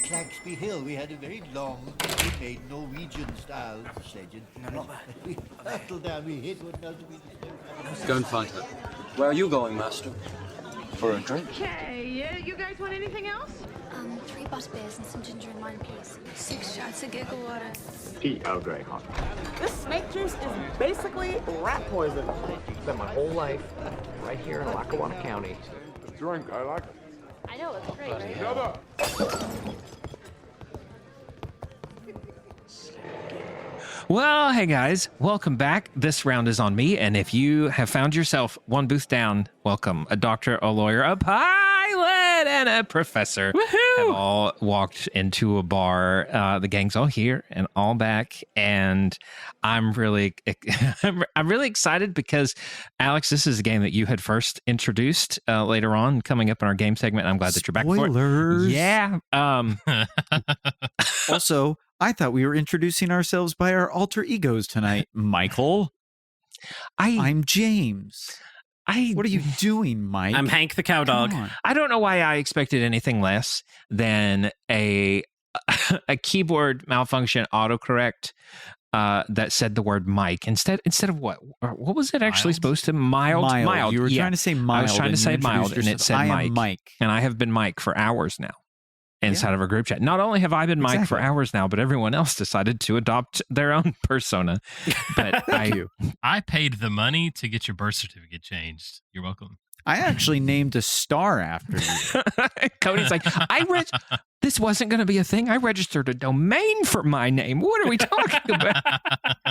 Claxby Hill. We had a very long, made Norwegian-style sledging. We hurtled down, we hit what else we did. Go and find her. Where are you going, Master? For a drink? Okay, you guys want anything else? 3 butterbeers and some ginger and lime, please. 6 shots of giggle water. Tea Earl Grey hot. This snake juice is basically rat poison. Spent my whole life right here in Lackawanna County. Drink, I like it. I know, it's great, right? Shut up! Well, hey guys, welcome back. This round is on me, and if you have found yourself one booth down, welcome. A doctor, a lawyer, a pilot, and a professor have all walked into a bar. The gang's all here and all back, and I'm really excited because, Alex, this is a game that you had first introduced later on, coming up in our game segment. I'm glad that you're back for it. Spoilers. Yeah. Also, I thought we were introducing ourselves by our alter egos tonight. Michael. I'm James. What are you doing, Mike? I'm Hank the Cowdog. I don't know why I expected anything less than a keyboard malfunction autocorrect that said the word Mike instead of what was it actually supposed to? Mild. You were trying to say mild. I was trying to say mild, and it said I am Mike. And I have been Mike for hours now. Inside of a group chat. Not only have I been Mike for hours now, but everyone else decided to adopt their own persona. But I paid the money to get your birth certificate changed. You're welcome. I actually named a star after you. Cody's like, this wasn't going to be a thing. I registered a domain for my name. What are we talking about?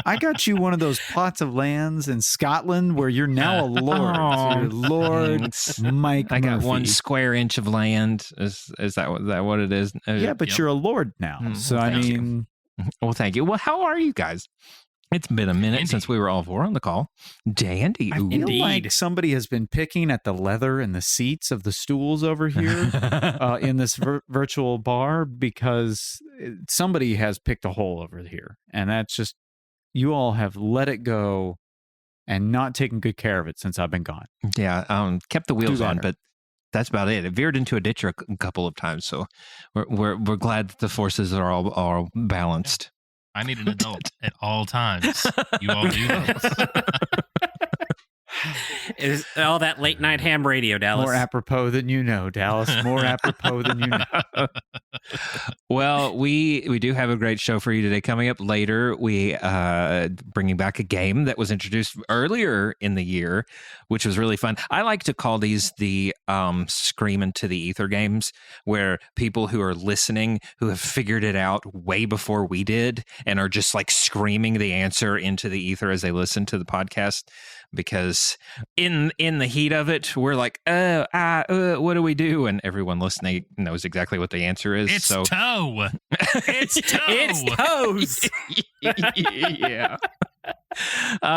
I got you one of those plots of lands in Scotland where you're now a lord. So you're Lord Mike I got Murphy. 1 square inch of land. Is that what it is? Yeah, but you're a lord now. So, I mean... Well, thank you. Well, how are you guys? It's been a minute since we were all 4 on the call. Dandy. I feel like somebody has been picking at the leather and the seats of the stools over here in this virtual bar because somebody has picked a hole over here. And that's just, you all have let it go and not taken good care of it since I've been gone. Yeah, kept the wheels on, but that's about it. It veered into a ditch a couple of times, so we're glad that the forces are all balanced. I need an adult at all times. You all do this. Is all that late night ham radio, Dallas? More apropos than you know, Dallas. More apropos than you know. Well, we do have a great show for you today. Coming up later, we bringing back a game that was introduced earlier in the year, which was really fun. I like to call these the Scream into the Ether games, where people who are listening, who have figured it out way before we did, and are just like screaming the answer into the ether as they listen to the podcast. Because in the heat of it, we're like, what do we do? And everyone listening knows exactly what the answer is. It's toe. It's toe. It's toes. Yeah.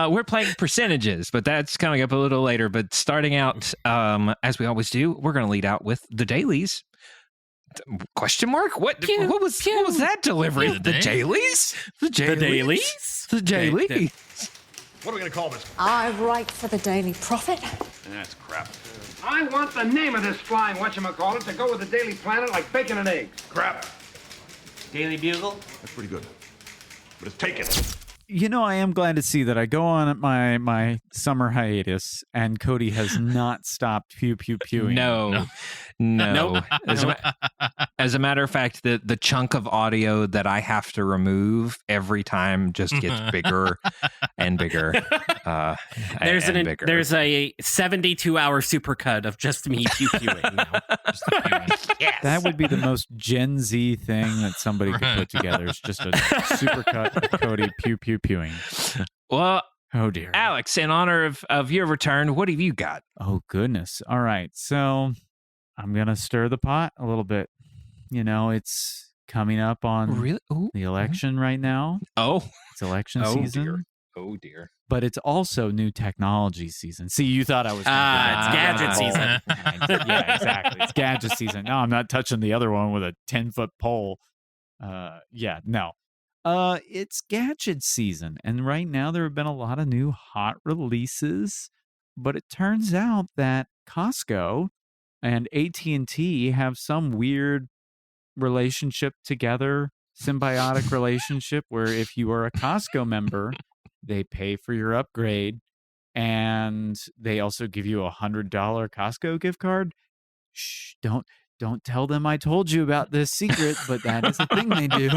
We're playing percentages, but that's coming up a little later. But starting out, as we always do, we're going to lead out with the dailies. Question mark? What was that delivery? The dailies? The dailies? The dailies? What are we going to call this? I write for the Daily Prophet. That's crap. I want the name of this flying whatchamacallit to go with the Daily Planet like bacon and eggs. Crap. Daily Bugle? That's pretty good. But it's taken. You know, I am glad to see that I go on my summer hiatus and Cody has not stopped pewing. No. As a matter of fact, the chunk of audio that I have to remove every time just gets bigger and bigger. There's bigger. There's a 72-hour supercut of just me pewing now. Yes. That would be the most Gen Z thing that somebody could put together. It's just a supercut of Cody pewing. Well, oh dear. Alex, in honor of your return, what have you got? Oh goodness. All right. So I'm going to stir the pot a little bit. You know, it's coming up on the election right now. Oh. It's election season. Dear. Oh dear. But it's also new technology season. See, you thought I was... it's gadget season. Yeah, exactly. It's gadget season. No, I'm not touching the other one with a 10-foot pole. Yeah, no. It's gadget season. And right now there have been a lot of new hot releases. But it turns out that Costco and AT&T have some weird relationship together, symbiotic relationship, where if you are a Costco member, they pay for your upgrade, and they also give you $100 Costco gift card. Shh, don't tell them I told you about this secret, but that is a thing they do.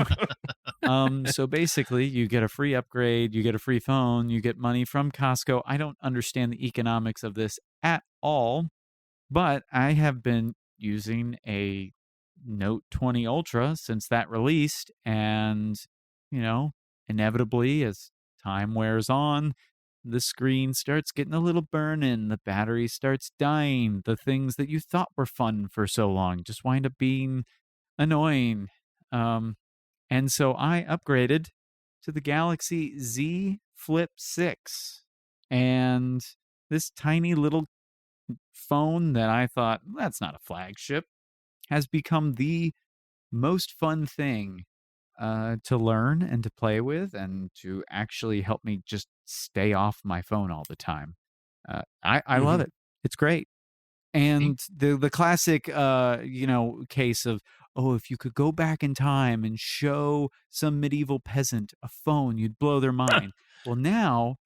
So basically, you get a free upgrade, you get a free phone, you get money from Costco. I don't understand the economics of this at all, but I have been using a Note 20 Ultra since that released, and, inevitably, as time wears on, the screen starts getting a little burning, the battery starts dying, the things that you thought were fun for so long just wind up being annoying. And so I upgraded to the Galaxy Z Flip 6. And this tiny little phone that I thought, that's not a flagship, has become the most fun thing to learn and to play with, and to actually help me just stay off my phone all the time. I love it. It's great. And the classic, case of, if you could go back in time and show some medieval peasant a phone, you'd blow their mind. Well, now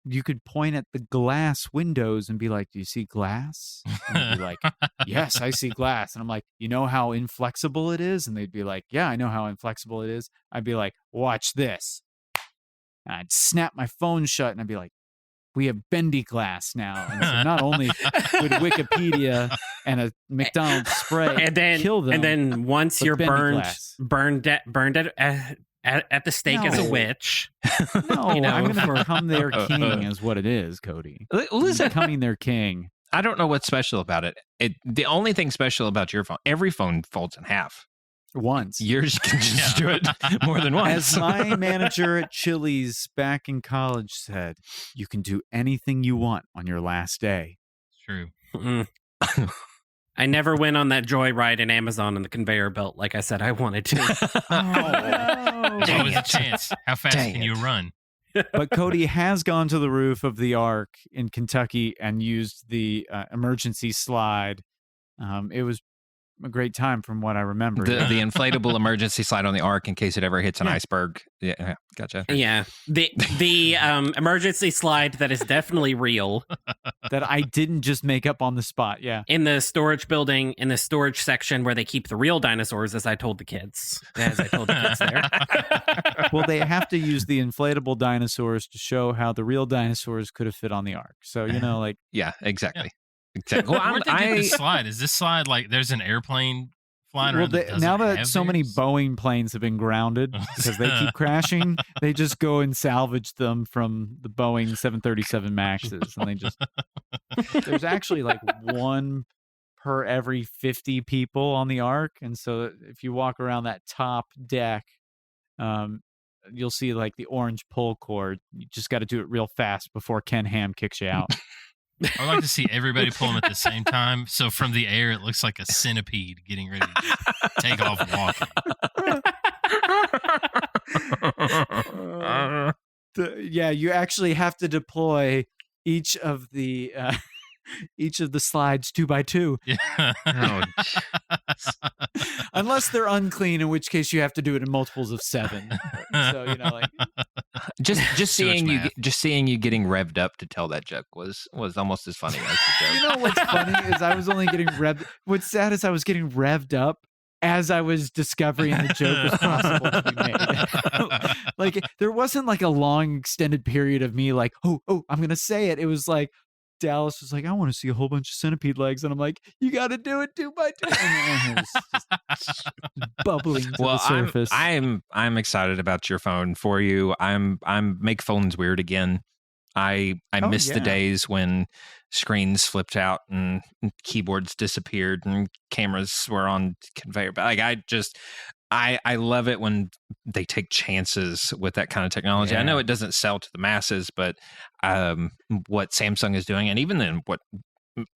you could point at the glass windows and be like, do you see glass? And they'd be like, yes, I see glass. And I'm like, you know how inflexible it is? And they'd be like, yeah, I know how inflexible it is. I'd be like, watch this. And I'd snap my phone shut and I'd be like, we have bendy glass now. And so not only would Wikipedia and a McDonald's spray kill them, and then once you're burned at the stake as a witch. No, I'm going to become their king is what it is, Cody. Listen, becoming their king. I don't know what's special about it. The only thing special about your phone, every phone folds in half. Once. Yours can just do it more than once. As my manager at Chili's back in college said, you can do anything you want on your last day. It's true. I never went on that joyride in Amazon on the conveyor belt like I said I wanted to. What was the chance? How fast can you run? But Cody has gone to the roof of the Ark in Kentucky and used the emergency slide. It was a great time from what I remember. The inflatable emergency slide on the Ark in case it ever hits an iceberg. Yeah, gotcha. Yeah, the emergency slide that is definitely real. That I didn't just make up on the spot. Yeah, in the storage building, in the storage section where they keep the real dinosaurs, as I told the kids there. Well, they have to use the inflatable dinosaurs to show how the real dinosaurs could have fit on the Ark. So yeah, exactly. Yeah. Exactly. Well, where'd they get this slide? Is this slide like there's an airplane flying around? Now that so many Boeing planes have been grounded because they keep crashing, they just go and salvage them from the Boeing 737 Maxes, and they just there's actually like one per every 50 people on the Ark, and so if you walk around that top deck, you'll see like the orange pull cord. You just got to do it real fast before Ken Ham kicks you out. I would like to see everybody pull them at the same time. So from the air, it looks like a centipede getting ready to take off walking. You actually have to deploy each of the slides 2 by 2. Yeah. Unless they're unclean, in which case you have to do it in multiples of 7. So just seeing you getting revved up to tell that joke was almost as funny as the joke. You know what's funny is I was only getting revved. What's sad is I was getting revved up as I was discovering the joke was possible to be made. Like there wasn't like a long extended period of me like, oh, I'm gonna say it. It was like Dallas was like, I want to see a whole bunch of centipede legs, and I'm like, you got to do it 2 by 2. And it was just bubbling to the surface. I'm excited about your phone for you. I'm make phones weird again. I miss the days when screens flipped out and keyboards disappeared and cameras were on conveyor. Like I love it when they take chances with that kind of technology. Yeah. I know it doesn't sell to the masses, but what Samsung is doing, and even then what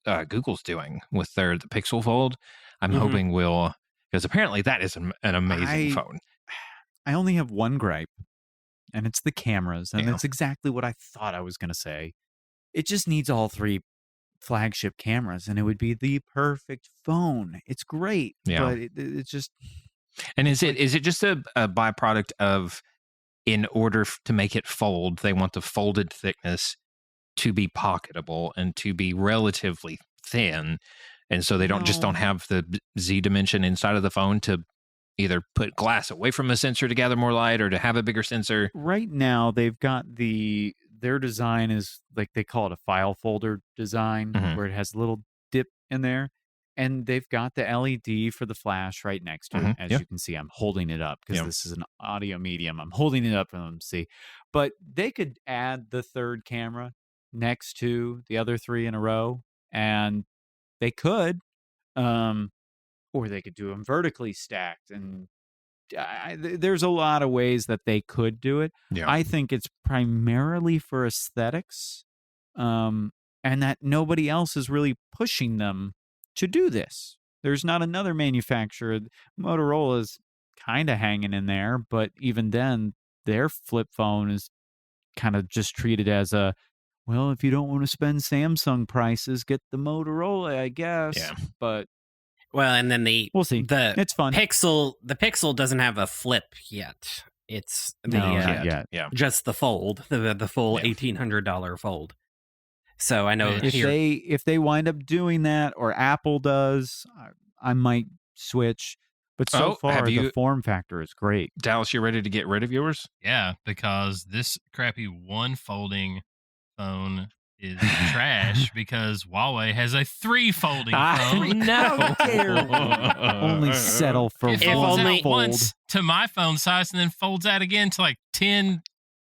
Google's doing with the Pixel Fold, I'm hoping will, because apparently that is an amazing phone. I only have one gripe, and it's the cameras, and that's exactly what I thought I was going to say. It just needs all 3 flagship cameras, and it would be the perfect phone. It's great, but it's just... And is it just a byproduct of, in order to make it fold, they want the folded thickness to be pocketable and to be relatively thin, and so they don't have the Z dimension inside of the phone to either put glass away from the sensor to gather more light or to have a bigger sensor? Right now, they've got their design is like they call it a file folder design, where it has a little dip in there, and they've got the LED for the flash right next to it. As you can see, I'm holding it up because this is an audio medium. I'm holding it up for them to see, but they could add the third camera next to the other three in a row, and they could, or they could do them vertically stacked, and there's a lot of ways that they could do it. I think it's primarily for aesthetics, and that nobody else is really pushing them to do this. There's not another manufacturer. Motorola's kind of hanging in there, but even then, their flip phone is kind of just treated as a, well, if you don't want to spend Samsung prices, get the Motorola, I guess. Yeah. But well, and then we'll see. It's fun. The Pixel doesn't have a flip yet. It's just the fold, the full $1,800 fold. So I know if they wind up doing that, or Apple does, I might switch. But so far, the form factor is great. Dallas, you ready to get rid of yours? Yeah, because this crappy one folding phone is trash because Huawei has a 3 folding phone. No, only settle for it folds out once to my phone size and then folds out again to like 10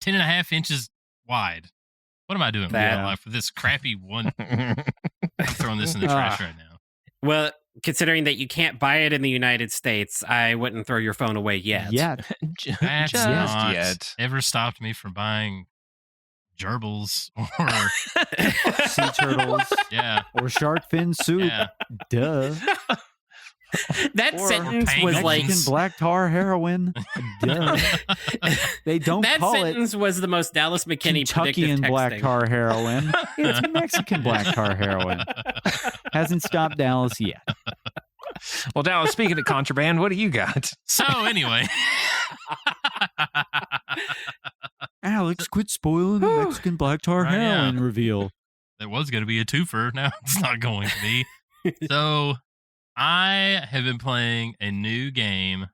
and a half inches wide. What am I doing with my life with this crappy one? I'm throwing this in the trash right now. Well, considering that you can't buy it in the United States, I wouldn't throw your phone away yet. That's not ever stopped me from buying gerbils or sea turtles, or shark fin soup. Duh. That sentence was like black tar heroin. Duh. They don't call it. That sentence was the most Dallas McKinney Kentuckian black tar heroin. It's Mexican black tar heroin. Hasn't stopped Dallas yet. Well, Dallas, speaking of contraband, what do you got? So anyway, Alex, quit spoiling the Mexican black tar heroin reveal. There was going to be a twofer. Now it's not going to be. So I have been playing a new game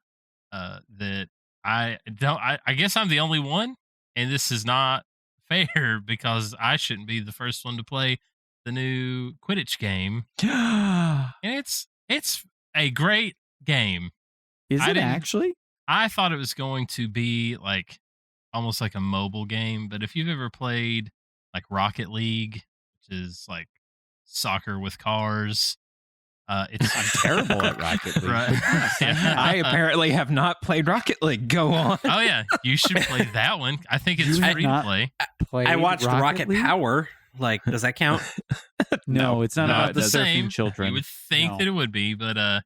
that I guess I'm the only one, and this is not fair because I shouldn't be the first one to play the new Quidditch game. And it's a great game. Is it actually? I thought it was going to be like almost like a mobile game, but if you've ever played like Rocket League, which is like soccer with cars, I'm terrible at Rocket League. Right. I apparently have not played Rocket League. Go on. Oh yeah, you should play that one. I think it's free to play. I watched Rocket Power. Like, does that count? No, it's not about the surfing children. You would think that it would be, but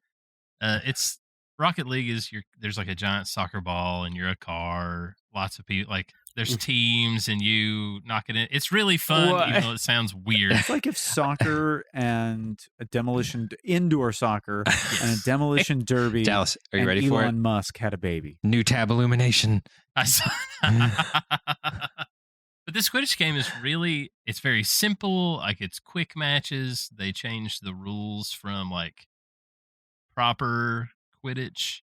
it's Rocket League is there's like a giant soccer ball and you're a car. Lots of people, like there's teams and you knock it in. It's really fun, even though it sounds weird. It's like if soccer and a indoor soccer and a demolition derby. Dallas, are you ready for it? Elon Musk had a baby. New tab illumination. I saw. But this Quidditch game is it's very simple. Like it's quick matches. They changed the rules from like proper Quidditch,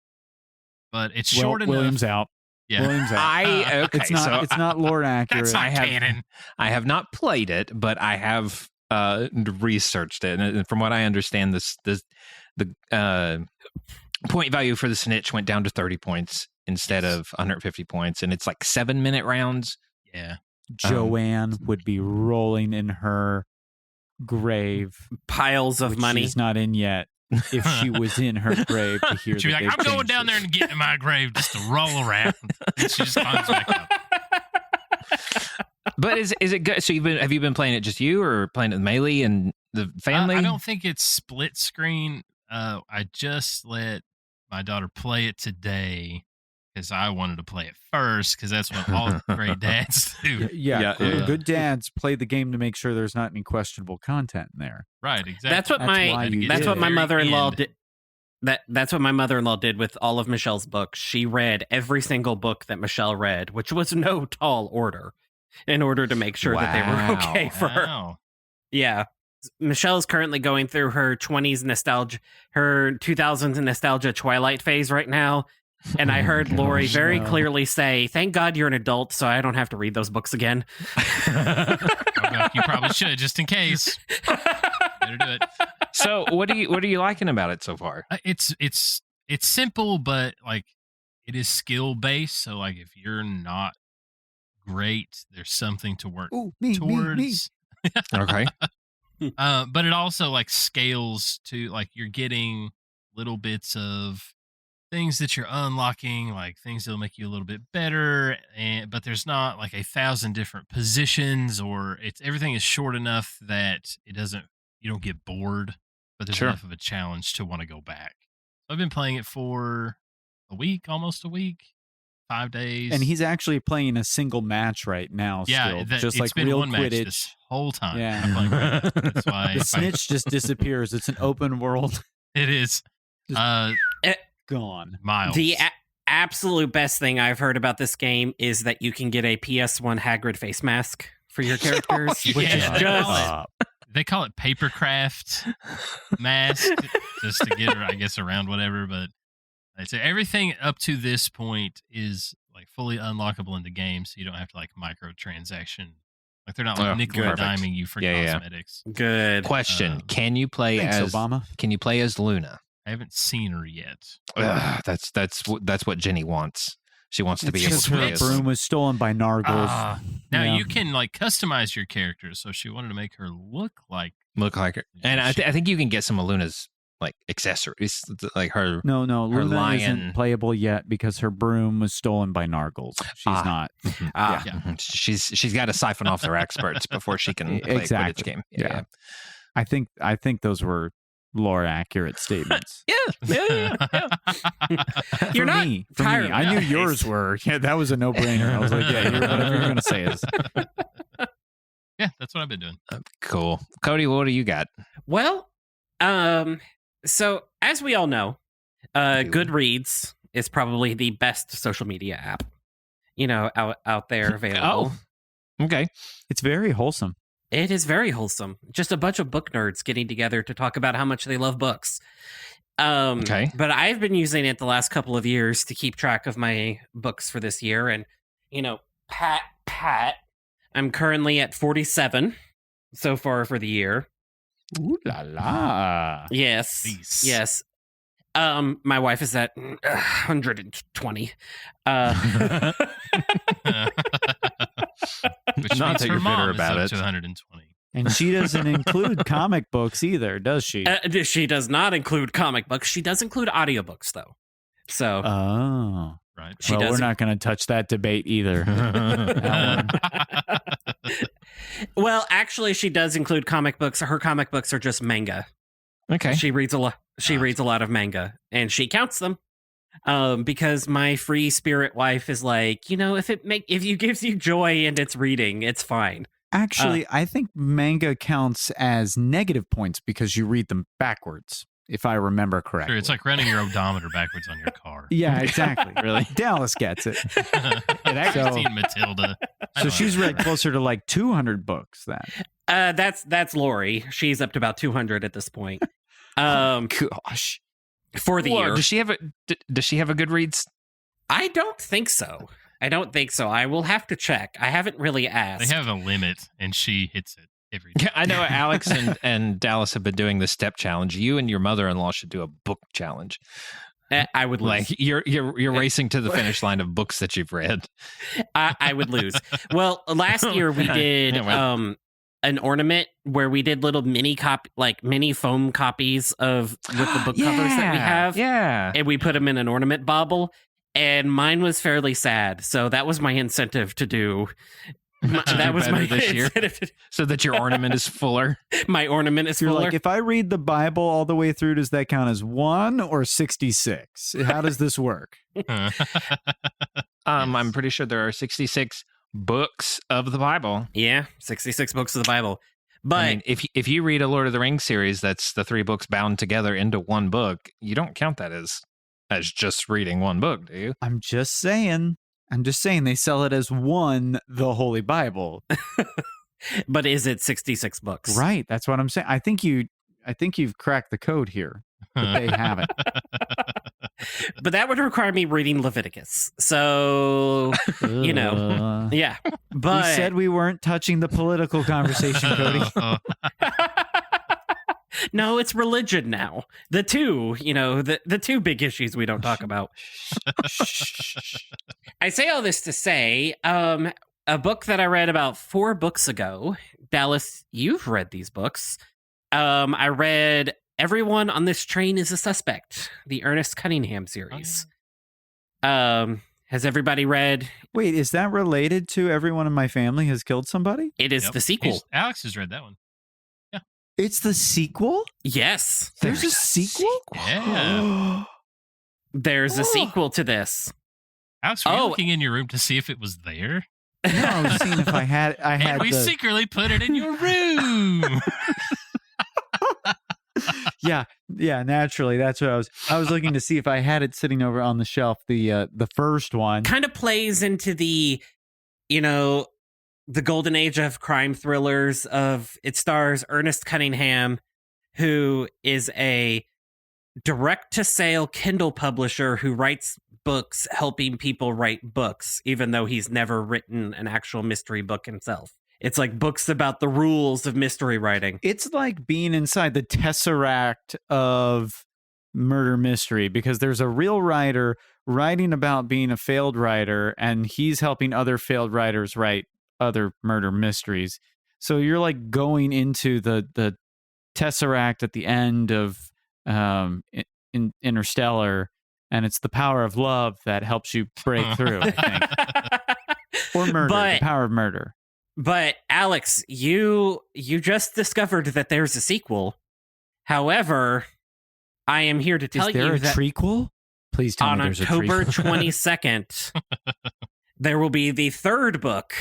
but it's short enough. Williams out. Yeah. Williams out. It's not lore accurate. That's not canon. I have not played it, but I have researched it, and from what I understand, the point value for the snitch went down to 30 points instead of 150 points, and it's like 7-minute rounds. Yeah. Joanne would be rolling in her grave. Piles of money. She's not in yet. If she was in her grave to hear she'd be like, I'm going down there and getting in my grave just to roll around. And she just climbs back up. But is it good? So have you been playing it just you, or playing it with Melee and the family? I don't think it's split screen. I just let my daughter play it today because I wanted to play it first, because that's what all great dads do. Yeah. Good dads play the game to make sure there's not any questionable content in there. Right, exactly. That's what my mother-in-law did. That's what my mother-in-law did with all of Michelle's books. She read every single book that Michelle read, which was no tall order, in order to make sure that they were okay for her. Yeah. Michelle is currently going through her 20s nostalgia, her 2000s nostalgia Twilight phase right now. And I heard Lori very clearly say, "Thank God you're an adult, so I don't have to read those books again." You probably should, just in case. Better do it. So, what are you liking about it so far? It's simple, but like it is skill based. So, like if you're not great, there's something to work towards. Me. Okay. But it also like scales to like you're getting little bits of things that you're unlocking, like things that'll make you a little bit better, but there's not like 1,000 different positions, or everything is short enough that you don't get bored, but there's enough of a challenge to want to go back. I've been playing it for almost a week, 5 days. And he's actually playing a single match right now. Yeah, still. Just it's like been real one match Quidditch. this whole time. Yeah. That's why the snitch just disappears. It's an open world. It is. Gone. Miles. The absolute best thing I've heard about this game is that you can get a PS1 Hagrid face mask for your characters, which is just... They call it papercraft mask, just to get, I guess, around whatever. But I'd say everything up to this point is like fully unlockable in the game, so you don't have to like microtransaction. Like they're not like nickel and diming you for cosmetics. Good question: Can you play as Obama? Can you play as Luna? I haven't seen her yet. That's what Jenny wants. She wants to be able to play her as broom was stolen by Nargles. Now you can like customize your character, so she wanted to make her look like her. And I think you can get some of Luna's like accessories, like her. No, her Luna lion. isn't playable yet because her broom was stolen by Nargles. She's not. She's got to siphon off their experts before she can play a Quidditch game. Yeah. I think those were lore accurate statements. Yeah. You're not For me, I knew yours were. Yeah, that was a no-brainer. I was like, whatever you're going to say is. Yeah, that's what I've been doing. Cool. Cody, what do you got? Well, so as we all know, Goodreads is probably the best social media app, out there available. Okay. It's very wholesome. It is very wholesome. Just a bunch of book nerds getting together to talk about how much they love books. Okay. But I've been using it the last couple of years to keep track of my books for this year. And, Pat, I'm currently at 47 so far for the year. Ooh la la. Yes. Nice. Yes. My wife is at 120. Which Not means that her you're mom bitter is about up it. to 120. And she doesn't include comic books either, does she? She does not include comic books. She does include audiobooks, though. So, Right. We're not going to touch that debate either. Well, actually, she does include comic books. Her comic books are just manga. Okay. She reads a lot. She reads a lot of manga, and she counts them. Because my free spirit wife is like, if it gives you joy and it's reading, it's fine. Actually, I think manga counts as negative points because you read them backwards, if I remember correctly. Sure, it's like running your odometer backwards on your car. Yeah, exactly. Really, Dallas gets it. I've seen Matilda. So she's read closer to like 200 books then. That's Lori. She's up to about 200 at this point. Gosh. For the year. Does she have a Goodreads? I don't think so. I will have to check. I haven't really asked. They have a limit, and she hits it every day. I know Alex and Dallas have been doing the step challenge. You and your mother-in-law should do a book challenge. I would lose. Like you're racing to the finish line of books that you've read. I would lose. Well, last year we did an ornament where we did little mini foam copies with the book covers that we have. Yeah. And we put them in an ornament bauble. And mine was fairly sad. So that was my incentive to do. That was my this year, so that your ornament is fuller. My ornament is fuller. Like, if I read the Bible all the way through, does that count as 1 or 66? How does this work? I'm pretty sure there are 66 books of the Bible. Yeah, 66 books of the Bible. But I mean, if you read a Lord of the Rings series that's the 3 books bound together into one book, you don't count that as just reading one book, do you? I'm just saying they sell it as one, the Holy Bible. But is it 66 books? Right. That's what I'm saying. I think you've cracked the code here, but they haven't. But that would require me reading Leviticus. So, yeah. But we said we weren't touching the political conversation, Cody. No, it's religion now. The two, the two big issues we don't talk about. I say all this to say, a book that I read about 4 books ago. Dallas, you've read these books. I read Everyone on This Train is a Suspect, the Ernest Cunningham series. Has everybody read? Wait, is that related to Everyone in My Family Has Killed Somebody? It is the sequel. Alex has read that one. Yeah. It's the sequel? Yes. There's a sequel? Yeah. There's a sequel to this. Alex, were you looking in your room to see if it was there? No, I was seeing if I had and we secretly put it in your room. Yeah, naturally. That's what I was looking to see if I had it sitting over on the shelf, the first one. Kind of plays into the golden age of crime thrillers it stars Ernest Cunningham, who is a direct-to-sale Kindle publisher who writes books helping people write books, even though he's never written an actual mystery book himself. It's like books about the rules of mystery writing. It's like being inside the tesseract of murder mystery, because there's a real writer writing about being a failed writer, and he's helping other failed writers write other murder mysteries. So you're like going into the tesseract at the end of Interstellar, and it's the power of love that helps you break through, I think. Or murder, the power of murder. But Alex, you just discovered that there's a sequel. However, I am here to tell you that... Is there a trequel? Please tell me there's a trequel. On October 22nd, there will be the 3rd book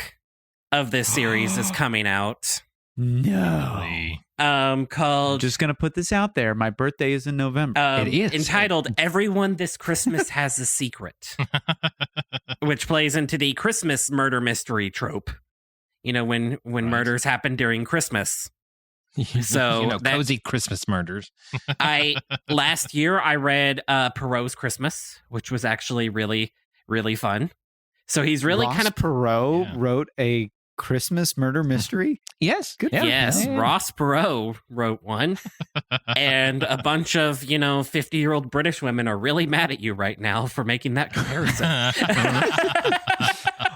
of this series is coming out. No. Called... I'm just going to put this out there. My birthday is in November. It is. Entitled Everyone This Christmas Has a Secret, which plays into the Christmas murder mystery trope. When murders happen during Christmas. So cozy Christmas murders. Last year I read Perot's Christmas, which was actually really, really fun. So he's really Ross kind of Perot wrote a Christmas murder mystery? Yes. Good. Yes, Ross Perot wrote one. And a bunch of, 50-year-old British women are really mad at you right now for making that comparison.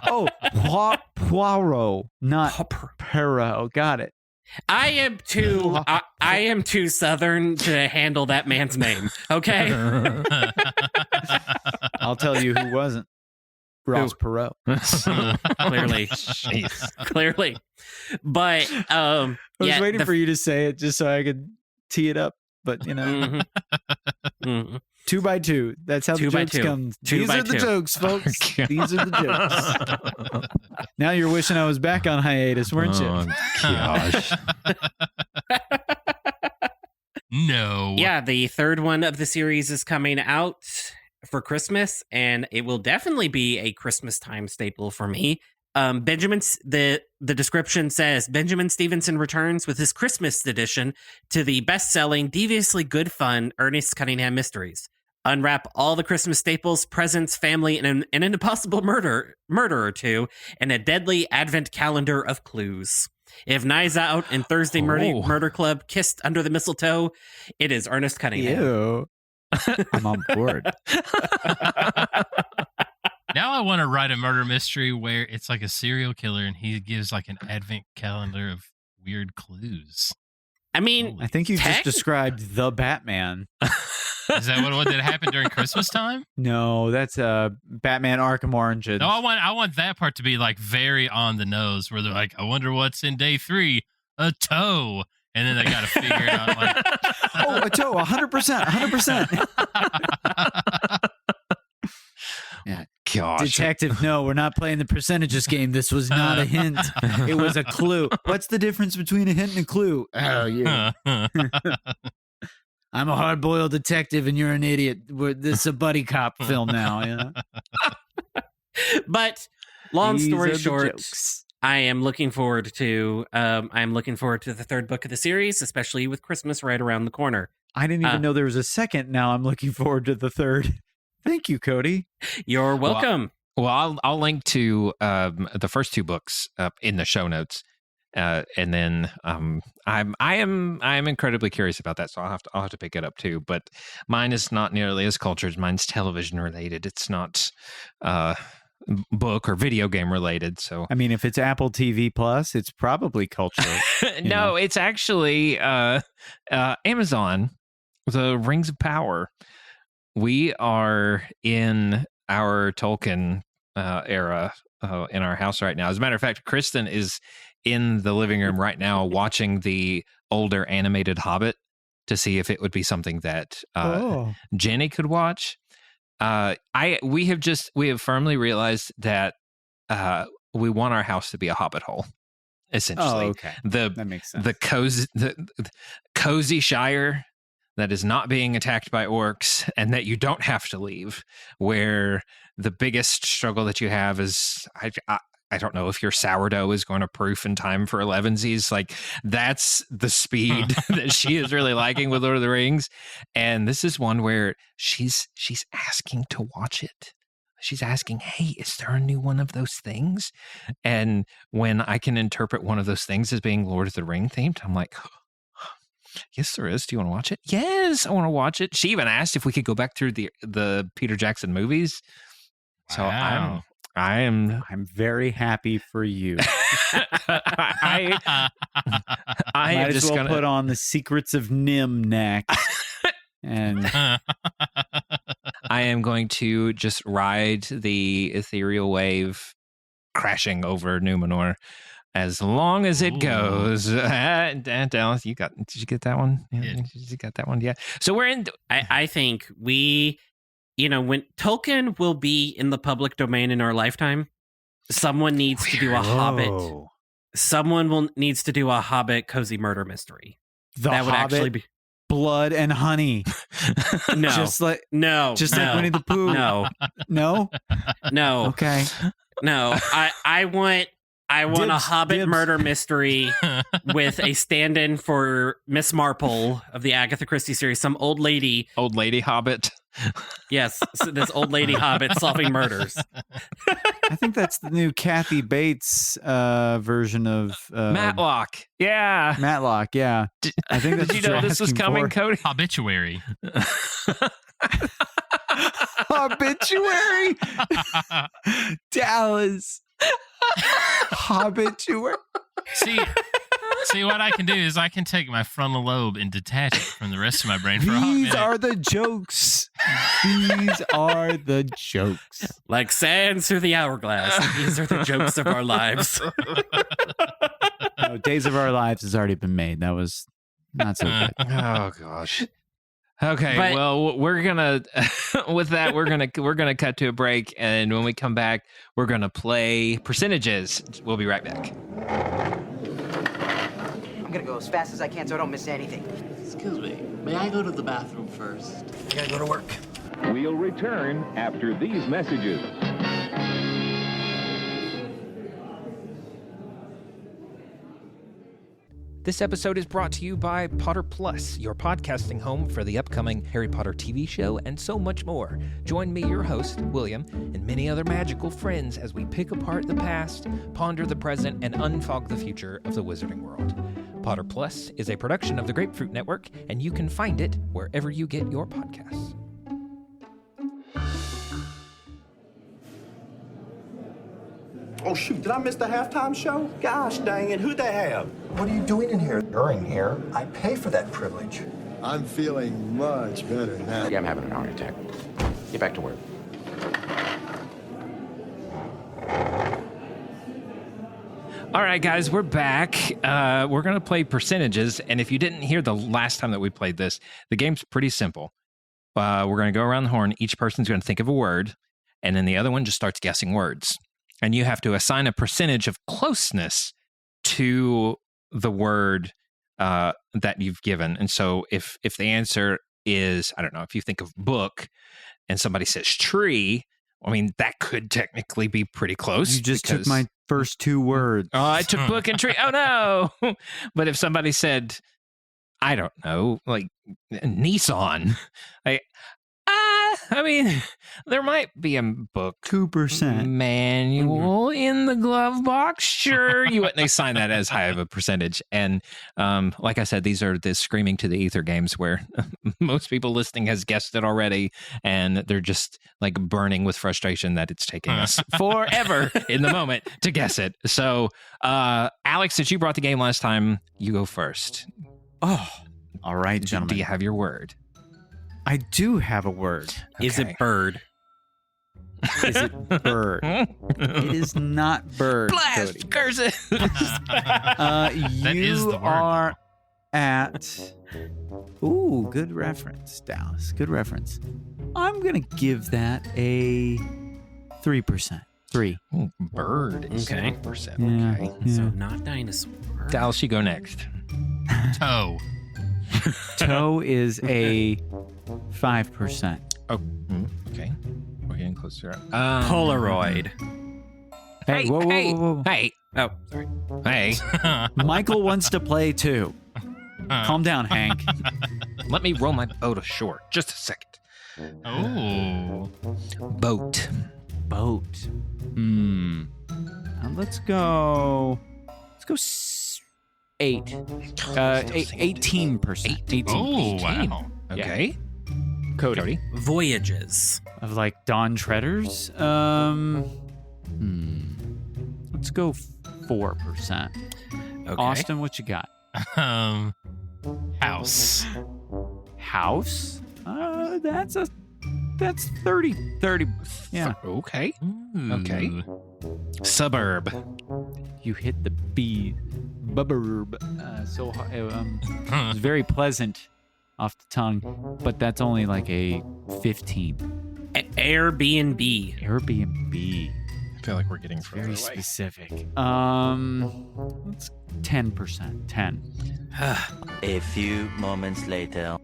Oh, Poirot, not Perot. Got it. I am too Southern to handle that man's name. Okay. I'll tell you who wasn't. Ross Perot. Clearly. But I was waiting for you to say it just so I could tee it up. But 2 by 2. That's how the jokes come. These are the jokes, folks. These are the jokes. Now you're wishing I was back on hiatus, weren't you? Oh, gosh. No. Yeah, the 3rd one of the series is coming out for Christmas, and it will definitely be a Christmas time staple for me. The description says Benjamin Stevenson returns with his Christmas edition to the best-selling, deviously good fun Ernest Cunningham mysteries. Unwrap all the Christmas staples, presents, family, and an impossible murder or two, and a deadly advent calendar of clues. If Knives Out and Thursday Murder Club kissed under the mistletoe, it is Ernest Cunningham. Ew. I'm on board. Now I want to write a murder mystery where it's like a serial killer and he gives like an advent calendar of weird clues. I mean, I think you just described the Batman. Is that what did happen during Christmas time? No, that's Batman Arkham Origins. No, I want that part to be like very on the nose, where they're like, I wonder what's in day 3, a toe, and then they got to figure it out. Like, oh, a toe, 100%. Yeah, gosh. Detective, no, we're not playing the percentages game. This was not a hint. It was a clue. What's the difference between a hint and a clue? Oh, yeah. I'm a hard-boiled detective and you're an idiot. This is a buddy cop film now. You know? But long story short, I am looking forward to the third book of the series, especially with Christmas right around the corner. I didn't even know there was a second. Now I'm looking forward to the third. Thank you, Cody. You're welcome. Well, I'll link to the first two books in the show notes, and then I am incredibly curious about that, so I'll have to pick it up too. But mine is not nearly as cultured. Mine's television related. It's not book or video game related. So I mean, if it's Apple TV Plus, it's probably cultural. No, it's actually Amazon. The Rings of Power. We are in our Tolkien era in our house right now. As a matter of fact, Kristen is in the living room right now watching the older animated Hobbit to see if it would be something that Jenny could watch. We have firmly realized that we want our house to be a Hobbit hole. Essentially, okay, that makes sense. The cozy Shire that is not being attacked by orcs and that you don't have to leave, where the biggest struggle that you have is, I don't know if your sourdough is going to proof in time for 11sies. Like, that's the speed that she is really liking with Lord of the Rings. And this is one where she's asking to watch it. She's asking, hey, is there a new one of those things? And when I can interpret one of those things as being Lord of the Ring themed, I'm like, yes, there is. Do you want to watch it? Yes, I want to watch it. She even asked if we could go back through the Peter Jackson movies. Wow. So I'm very happy for you. I am just just gonna put on the Secrets of Nim next, and I am going to just ride the ethereal wave crashing over Numenor as long as it goes. Dallas, did you get that one? Yeah, you got that one? Yeah. So we're in. I think when Tolkien will be in the public domain in our lifetime, someone needs to do a Hobbit. Someone needs to do a Hobbit cozy murder mystery. That would actually be Blood and Honey. No, just like Winnie the Pooh. No. Okay. No, I want a Hobbit murder mystery with a stand-in for Miss Marple of the Agatha Christie series, some old lady Hobbit. Yes, so this old lady Hobbit solving murders. I think that's the new Kathy Bates version of Matlock. Yeah, Matlock. Yeah, I think. Did you know this was coming, Cody? Hobbituary. Hobbituary. Dallas. Hobbituary. See, what I can do is I can take my frontal lobe and detach it from the rest of my brain for a hot minute. These are the jokes. These are the jokes. Like sands through the hourglass. These are the jokes of our lives. No, Days of Our Lives has already been made. That was not so good. Oh gosh. Okay, well, we're gonna with that we're gonna cut to a break, and when we come back, we're gonna play percentages. We'll be right back. I'm gonna go as fast as I can so I don't miss anything. Excuse me, may I go to the bathroom first? I gotta go to work. We'll return after these messages. This episode is brought to you by Potter Plus, your podcasting home for the upcoming Harry Potter TV show and so much more. Join me, your host, William, and many other magical friends as we pick apart the past, ponder the present, and unfog the future of the wizarding world. Potter Plus is a production of the Grapefruit Network, and you can find it wherever you get your podcasts. Oh, shoot, did I miss the halftime show? Gosh dang it, who'd they have? What are you doing in here? You're in here. I pay for that privilege. I'm feeling much better now. Yeah, I'm having an heart attack. Get back to work. All right, guys, we're back. We're going to play percentages. And if you didn't hear the last time that we played this, the game's pretty simple. We're going to go around the horn. Each person's going to think of a word. and then the other one just starts guessing words. And you have to assign a percentage of closeness to the word that you've given. And so if the answer is, I don't know, if you think of book and somebody says tree, I mean, that could technically be pretty close. You just took my first two words. Oh, I took book and tree. Oh, no. But if somebody said, I don't know, like Nissan, I mean, there might be a book 2% manual in the glove box. Sure, you wouldn't assign that as high of a percentage. And like I said, these are the screaming to the ether games where most people listening has guessed it already, and they're just like burning with frustration that it's taking us forever in the moment to guess it. So, Alex, since you brought the game last time, you go first. Oh, all right, gentlemen. Do you have your word? I do have a word. Okay. Is it bird? Is it bird? It is not bird. Blast! Cody. Curse it! That is the word. Are at. Ooh, good reference, Dallas. Good reference. I'm gonna give that a 3%. 3. Ooh, bird. Is Okay. 3%. Yeah, Okay. yeah. So not dinosaur. Dallas, you go next. Toe. Toe is a 5%. Oh, okay. We're getting closer. Polaroid. Hey, whoa, whoa, whoa, whoa. Hey. Oh, sorry. Hey. Michael wants to play too. Calm down, Hank. Let me row my boat ashore. Just a second. Oh. Boat. Boat. Now let's go. 8. 18%. 18. Oh, wow. Okay. Cody. Voyages. Of like Dawn Treaders. Let's go 4%. Okay. Austin, what you got? House. House? That's 30. Yeah. Okay. Okay. Suburb. You hit the B. Buburb. It's very pleasant off the tongue, but that's only like a 15. Airbnb. Airbnb. I feel like we're getting further Very away. specific. Let's 10%. 10. A few moments later.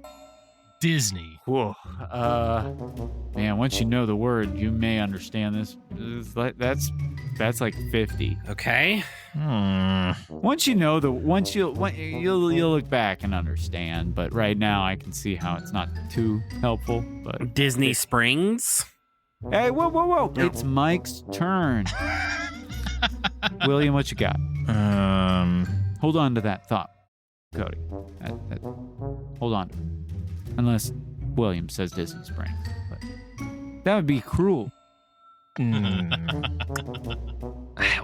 Disney. Whoa. Man, once you know the word, you may understand this. That's like 50. Okay. Once you know you'll look back and understand, but right now I can see how it's not too helpful. But Disney Springs. Hey, whoa! It's Mike's turn. William, what you got? Hold on to that thought, Cody. Hold on to it. Unless William says Disney Springs, but that would be cruel.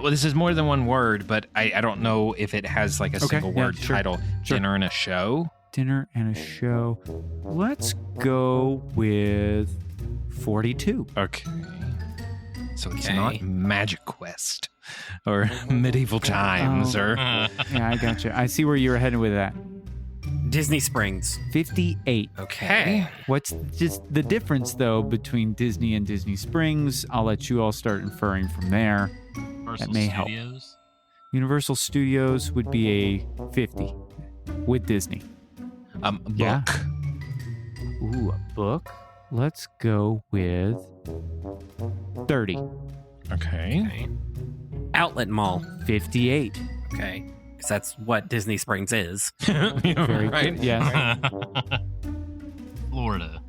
Well, this is more than one word, but I don't know if it has like a single word title. Sure. Dinner and a show. Dinner and a show. Let's go with 42. Okay. So it's not Magic Quest or Medieval Times or. Yeah, I got you. I see where you were headed with that. Disney Springs. 58. Okay. What's just the difference, though, between Disney and Disney Springs? I'll let you all start inferring from there. That may help. Universal Studios would be a 50 with Disney. Book. Yeah. Ooh, a book. Let's go with 30. Okay. Outlet Mall. 58. Okay. Because that's what Disney Springs is. Very right. good. Yes. Florida.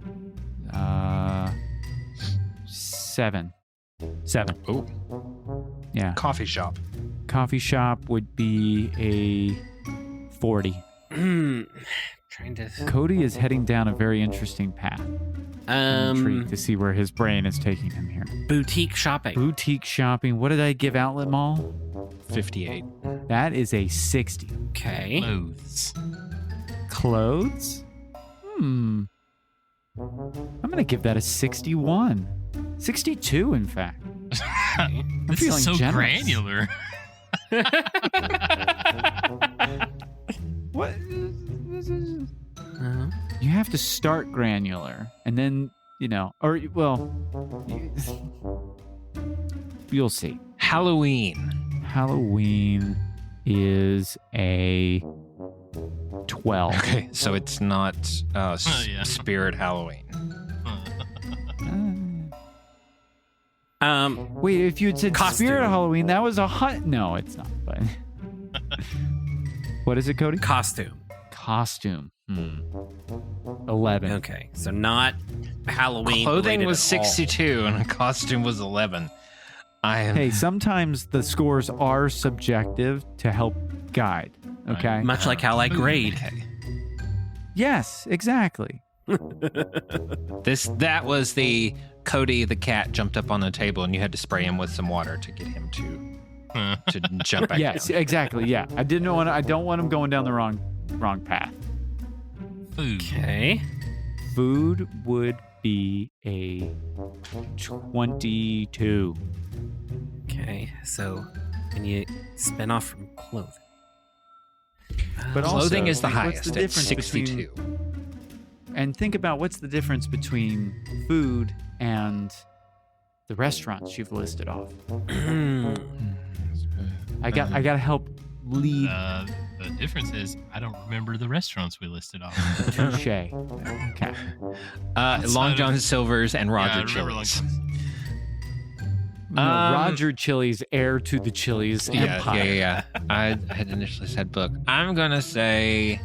7. Oh. Yeah. Coffee shop. Coffee shop would be a 40. Trying to. Cody is heading down a very interesting path. I'm intrigued to see where his brain is taking him here. Boutique shopping. Boutique shopping. What did I give Outlet Mall? 58. That is a 60. Okay. Clothes. Clothes? I'm going to give that a 61. 62, in fact. I'm This feeling is so generous. granular. What? You have to start granular, and then, You'll see. Halloween. Halloween is a 12. Okay, so it's not Spirit Halloween. Wait, if you had said Costume. Spirit Halloween, that was a hut. No, it's not. But what is it, Cody? Costume. 11. Okay, so not Halloween. Clothing related was at all. 62 and a costume was 11. Hey, sometimes the scores are subjective to help guide. Okay. Much like how I grade. Okay. Yes, exactly. That was the Cody the cat jumped up on the table and you had to spray him with some water to get him to jump back Yes, down. exactly. Yeah, I don't want him going down the wrong path. Food. Okay. Food would be a 22. Okay, so can you spin off from clothing? But Clothing also, is the what's highest at difference 62. And think about what's the difference between food and the restaurants you've listed off. I got to help lead. The difference is I don't remember the restaurants we listed off. Touche. Okay. Long John Silver's and Roger I remember Chili's. No, Roger Chili's heir to the Chili's empire. Yeah. I had initially said book. I'm gonna say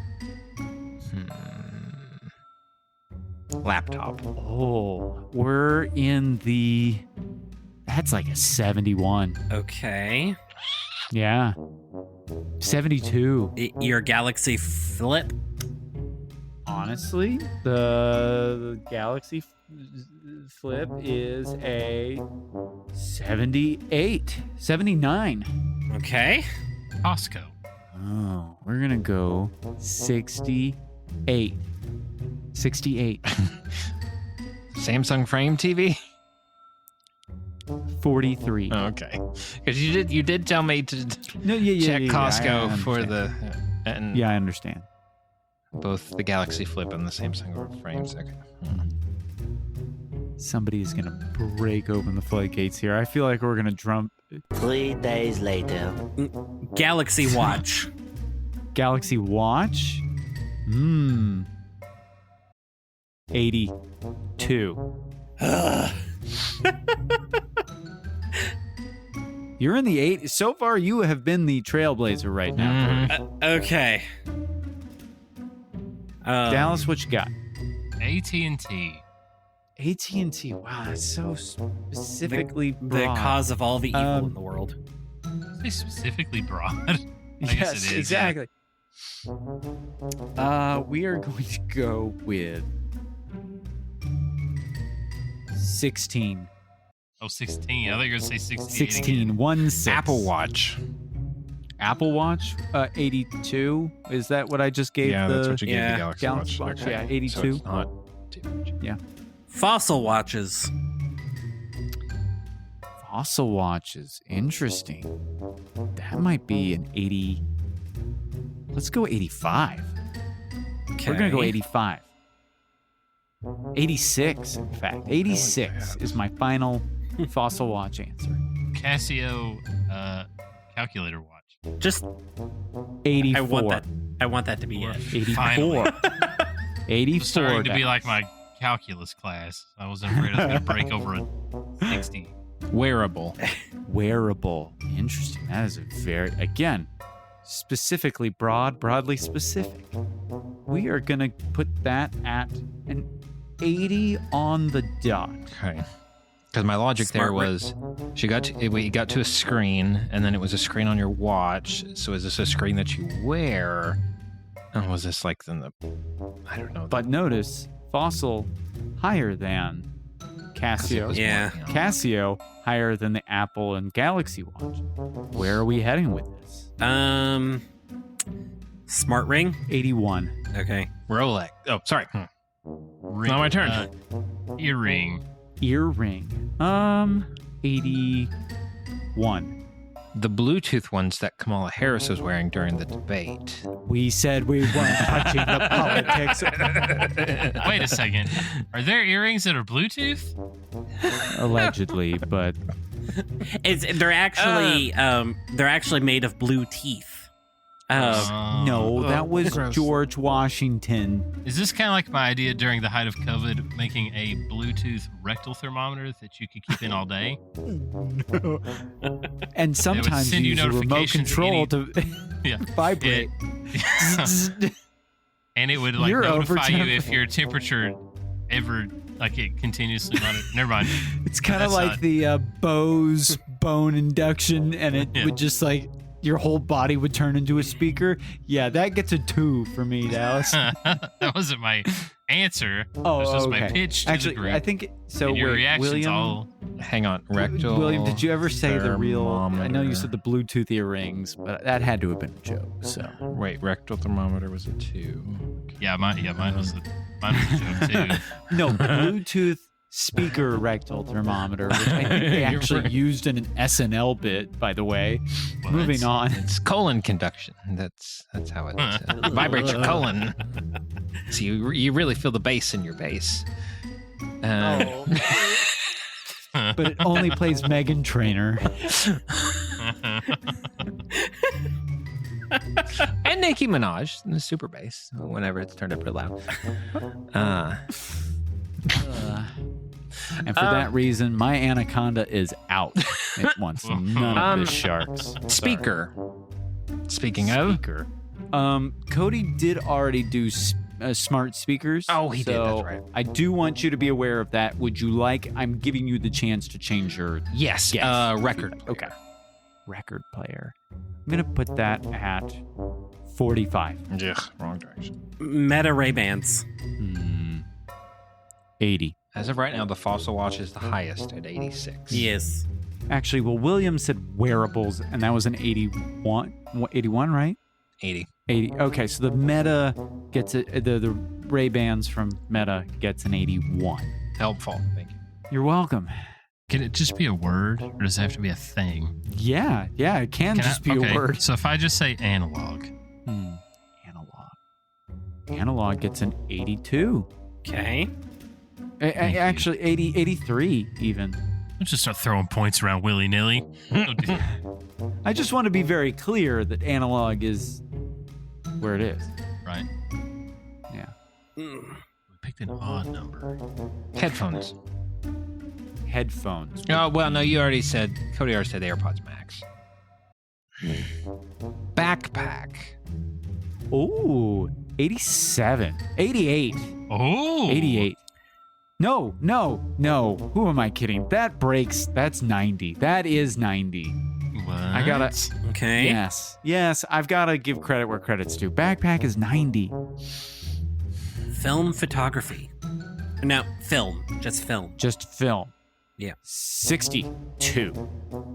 laptop. Oh, we're in the. That's like a 71. Okay. Yeah. 72. Your Galaxy Flip? Honestly, the Galaxy Flip is a 78. 79. Okay. Costco. Oh, we're going to go 68. 68. Samsung Frame TV. 43. Oh, okay, because you did tell me to check Costco I for understand. and Yeah, I understand. both the Galaxy Flip and the Samsung frames. Okay. Somebody is going to break open the floodgates here. I feel like we're going to drum. 3 days later. Galaxy Watch. Galaxy Watch? 82. You're in the 8. So far, you have been the trailblazer right now. Okay. Dallas, what you got? AT&T. AT&T. Wow, that's so specifically the broad. cause of all the evil in the world. They specifically broad. I guess Yes, it is, exactly. We are going to go with 16. Oh, 16. I thought you were going to say 16. 16. 1-6. Apple Watch. Apple Watch, 82. Is that what I just gave? Yeah, that's what you gave yeah. the Galaxy Watch. Yeah, 82. So it's not too much. Yeah. Fossil watches. Fossil watches. Interesting. That might be an 80. Let's go 85. Okay. We're going to go 85. 86, in fact. 86 is my final fossil watch answer. Casio calculator watch. Just 84. I want that to be it. 84. Finally. 84. It's starting to be Dallas. like my calculus class. I was afraid I was going to break over a 60. Wearable. Wearable. Interesting. That is a very, again, specifically broadly specific. We are going to put that at an 80 on the dot. Okay. Because my logic there was, we got to a screen, and then it was a screen on your watch. So is this a screen that you wear? And was this like I don't know. But notice, Fossil higher than Casio. Yeah. Casio higher than the Apple and Galaxy Watch. Where are we heading with this? Smart ring? 81. Okay. Rolex. Oh, sorry. Ring, Not my turn. Earring. Earring. 81. The Bluetooth ones that Kamala Harris was wearing during the debate. We said we weren't touching the politics. Wait a second. Are there earrings that are Bluetooth? Allegedly, but They're actually made of blue teeth. No, that was gross. George Washington. Is this kind of like my idea during the height of COVID, making a Bluetooth rectal thermometer that you could keep in all day? And sometimes send you you use a remote notifications control to vibrate. And it would like You're notify you over if your temperature ever like it continuously monitors. Never mind. It's kind of like the Bose bone induction, and it would just like your whole body would turn into a speaker. Yeah, that gets a 2 for me, Dallas. That wasn't my answer. Oh, it was just okay. my pitch to Actually, the group. I think so. And your wait, reactions William, all. Hang on, rectal. William, did you ever say the real? I know you thermometer. said the Bluetooth earrings, but that had to have been a joke. So Wait, rectal thermometer was a 2. Yeah, mine was a joke too. no, Bluetooth speaker rectal thermometer, which I think they You're actually right. used in an SNL bit, by the way. What? Moving on. It's colon conduction. That's how it vibrates your colon. So you really feel the bass in your bass. But it only plays Meghan Trainor. And Nicki Minaj in the super bass whenever it's turned up real loud. And for that reason, my anaconda is out. It wants none of this sharks. Speaker. Speaking of. Cody did already do smart speakers. Oh, he did. That's right. I do want you to be aware of that. Would you like? I'm giving you the chance to change your Yes. guess. Record. Okay. Record player. I'm gonna put that at 45. Ugh, wrong direction. Meta Ray-Bans. 80. As of right now, the Fossil Watch is the highest at 86. Yes. Actually, well, William said wearables, and that was an 81. 81, right? 80. 80. Okay, so the Meta gets the Ray-Bans from Meta gets an 81. Helpful. Thank you. You're welcome. Can it just be a word, or does it have to be a thing? Yeah, it can just be a word. So if I just say analog. Analog gets an 82. Okay. Actually, 83 even. Let's just start throwing points around willy-nilly. I just want to be very clear that analog is where it is. Right. Yeah. We picked an odd number. Headphones. Oh, well, no, Cody already said AirPods Max. Backpack. Ooh, 87. 88. Oh. 88. No. Who am I kidding? That breaks. That's 90. That is 90. What? I gotta. Okay. Yes. I've got to give credit where credit's due. Backpack is 90. Film photography. No, film. Just film. Just film. Yeah. 62.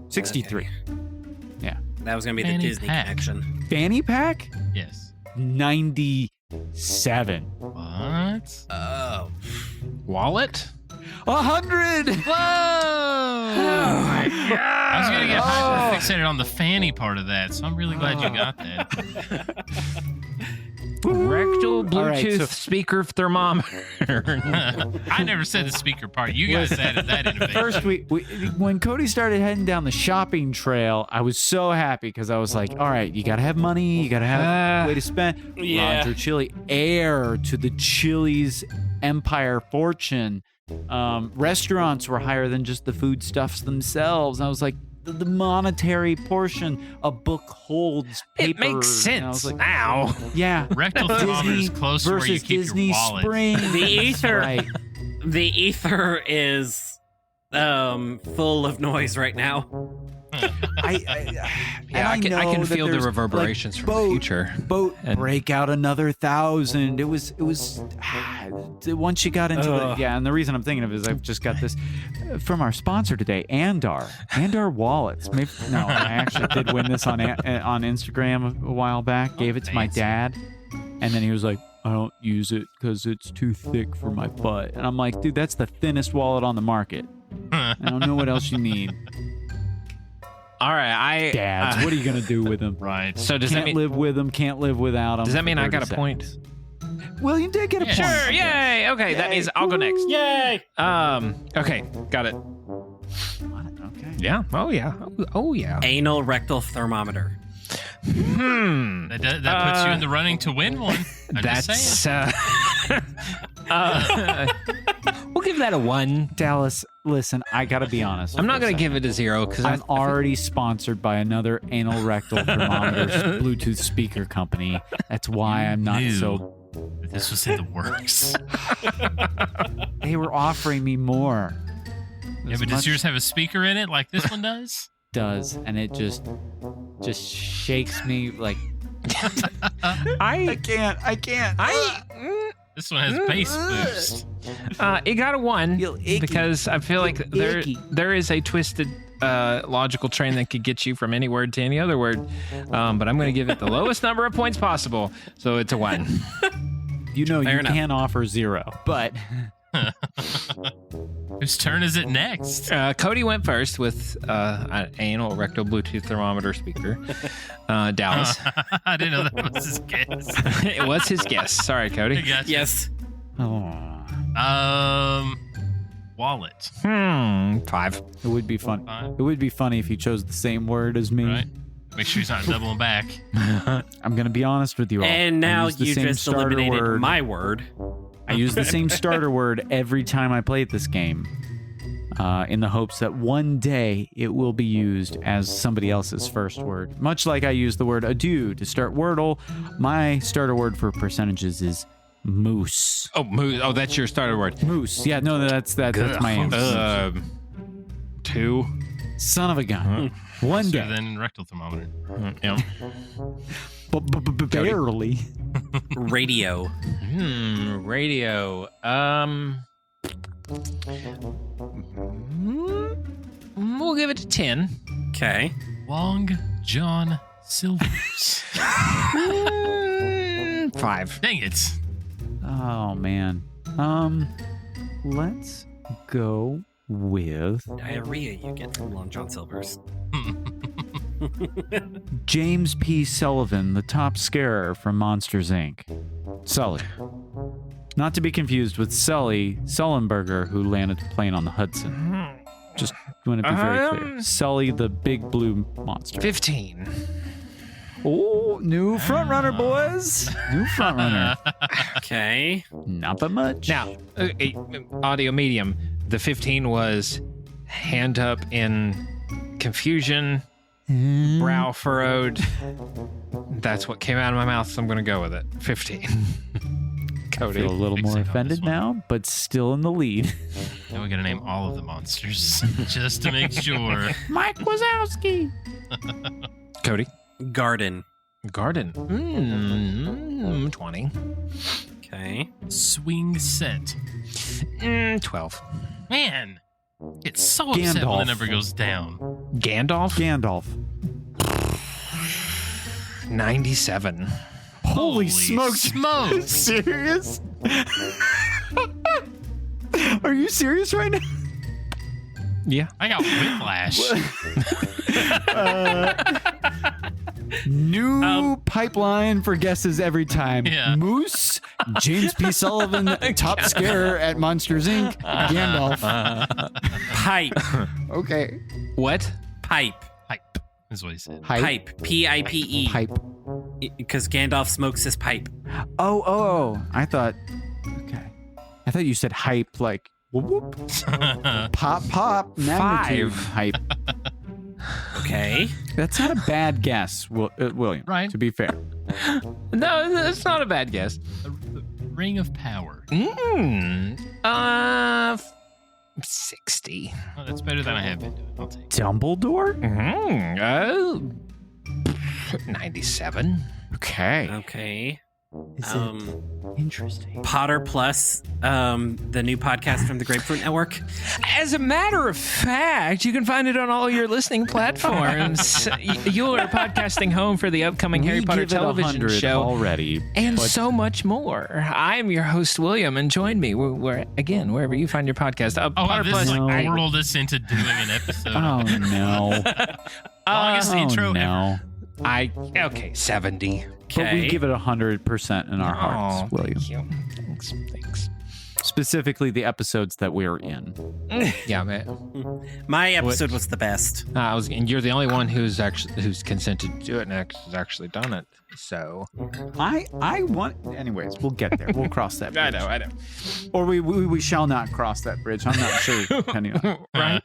63. Yeah. That was going to be Fanny the Disney pack. connection. Fanny pack? Yes. 97. What? Oh. Wallet? 100. Whoa! Oh my God. I was going to get hyper fixated on the fanny part of that, so I'm really glad you got that. Rectal Bluetooth All right, speaker thermometer. I never said the speaker part. You guys added that innovation. First, when Cody started heading down the shopping trail, I was so happy because I was like, all right, you got to have money. You got to have a way to spend. Yeah. Roger Chili, heir to the Chili's empire fortune. Restaurants were higher than just the foodstuffs themselves. And I was like, the monetary portion a book holds paper. It makes sense and I was like, now. Yeah. Rectal thermometer is close to where you versus keep Disney your wallet. Springs. The ether. Right. The ether is full of noise right now. I can feel the reverberations from the future. Boat break out another 1,000. It was once you got into the and the reason I'm thinking of it is I've just got this from our sponsor today, Andar wallets. I actually did win this on Instagram a while back. Gave it to my dad, and then he was like, I don't use it because it's too thick for my butt. And I'm like, dude, that's the thinnest wallet on the market. I don't know what else you need. All right, Dads, what are you gonna do with them? Right. So does that mean live with them? Can't live without them. Does that mean I got a point? William did get a point. Sure. Yay. Okay, that means I'll go next. Yay. Okay, got it. Okay. Yeah. Oh, yeah. Oh, yeah. Anal rectal thermometer. That puts you in the running to win one. I'm just saying. We'll give that a 1. Dallas, listen, I got to be honest. I'm not going to give it a 0 because I'm already sponsored by another anal rectal thermometer Bluetooth speaker company. That's why I'm not so. This was in the works. They were offering me more. Yeah, but does yours have a speaker in it like this one does? Does, and it just shakes me like. I can't. This one has bass boost. It got a 1 because I feel like there is a twisted logical train that could get you from any word to any other word. But I'm going to give it the lowest number of points possible, so it's a 1. You can offer 0, but. Whose turn is it next? Cody went first with an anal rectal Bluetooth thermometer speaker. Dallas. I didn't know that was his guess. It was his guess. Sorry, Cody. Gotcha. Yes. Oh. Wallet. 5. It would be fun. 5. It would be funny if he chose the same word as me. Right. Make sure he's not doubling back. I'm going to be honest with you all. And now you just eliminated my word. I use the same starter word every time I play this game, in the hopes that one day it will be used as somebody else's first word. Much like I use the word adieu to start Wordle, my starter word for percentages is moose. Oh, moose. Oh, that's your starter word. Moose. Yeah, no, that's my answer. 2. Son of a gun. One day. Then rectal thermometer. Yeah. Barely. Radio. Radio. We'll give it a 10. Okay. Long John Silver's. 5. Dang it. Oh man. Let's go with diarrhea you get from Long John Silver's. James P. Sullivan, the top scarer from Monsters, Inc. Sully. Not to be confused with Sully Sullenberger, who landed the plane on the Hudson. Just want to be very clear. Sully, the big blue monster. 15. Oh, new front runner, boys. New front runner. Okay. Not but much. Now, audio medium. The 15 was hand up in confusion, brow furrowed. That's what came out of my mouth, so I'm going to go with it. 15. Cody. I feel a little more offended now, but still in the lead. Now we got to name all of the monsters just to make sure. Mike Wazowski. Cody. Garden. 20. Okay. Swing set. 12. Man, it's so upset when the number goes down. Gandalf? 97. Holy smokes. Serious? Are you serious right now? Yeah. I got whiplash. New pipeline for guesses every time. Yeah. Moose, James P. Sullivan, top scarer at Monsters, Inc., Gandalf. Pipe. Okay. What? Pipe. Pipe is what he said. Pipe. P-I-P-E. Pipe. Because Gandalf smokes his pipe. Oh. I thought you said hype, like whoop, whoop. Pop, magnitude 5. hype. Okay. That's not a bad guess, William. Right. To be fair. No, that's not a bad guess. The Ring of Power. 60. Oh, that's better than I have been doing. I'll take it. Dumbledore? 97. Okay. Is it interesting? Potter Plus, the new podcast from the Grapefruit Network. As a matter of fact, you can find it on all your listening platforms. You are podcasting home for the upcoming Harry Potter television show already, and so much more. I'm your host, William, and join me wherever you find your podcast. Potter Plus, whirled us into doing an episode. Oh no! Longest intro no. ever. 70. But we give it 100% in our hearts, William. Thank you. Thanks. Specifically, the episodes that we're in. Yeah, man. My episode was the best. And you're the only one who's consented to do it next, who's actually done it. So I want. Anyways, we'll get there. We'll cross that bridge. I know. Or we shall not cross that bridge. I'm not sure. Depending on right.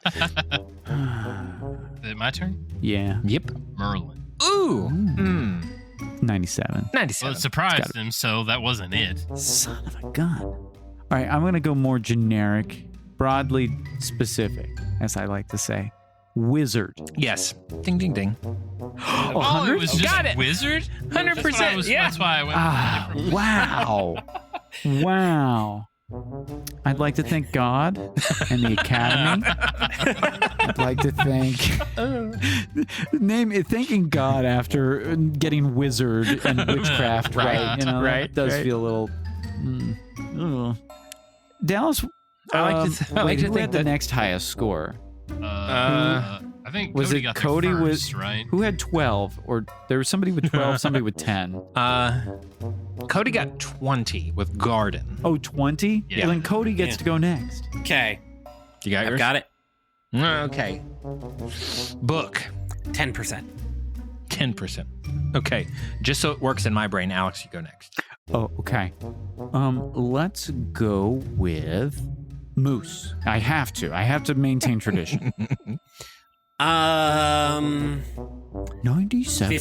Is it my turn? Yeah. Yep. Merlin. Ooh. 97. 97. Well, it surprised him, so that wasn't it. Son of a gun. All right, I'm going to go more generic, broadly specific, as I like to say. Wizard. Yes. Ding, ding, ding. Oh, it was just Got it. wizard? 100%. Yeah. That's why I went with a different Wow. Wow. I'd like to thank God and the Academy. I'd like to thank thanking God after getting wizard and witchcraft right. Right. It does feel a little. Dallas, I like to who think had the next highest score? I think Was Cody it got Cody? there first, right? Who had 12? Or there was somebody with 12, somebody with 10. Cody got 20 with Garden. Oh, 20? Yeah. Well, then Cody gets to go next. Okay. You got yours? I've got it. Okay. Book. 10%. 10%. Okay. Just so it works in my brain, Alex, you go next. Oh, okay. Let's go with Moose. I have to maintain tradition. 97.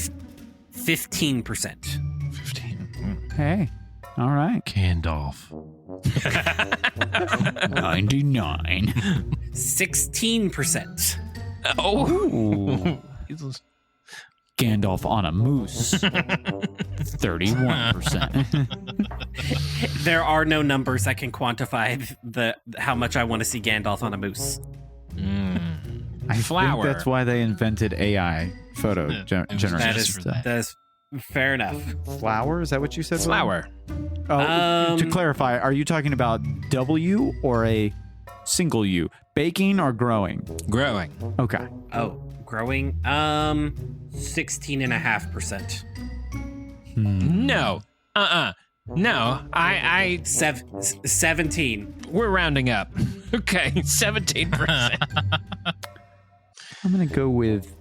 15%. 15. Hey. All right. Gandalf. 99. 16%. Oh. Gandalf on a moose. 31%. There are no numbers that can quantify how much I want to see Gandalf on a moose. I think that's why they invented AI photo generation. That is fair enough. Flower? Is that what you said? Flower. Oh, to clarify, are you talking about W or a single U? Baking or growing? Growing. Okay. Oh, growing. 16.5%. No. No. I 17. We're rounding up. Okay, 17%. I'm gonna go with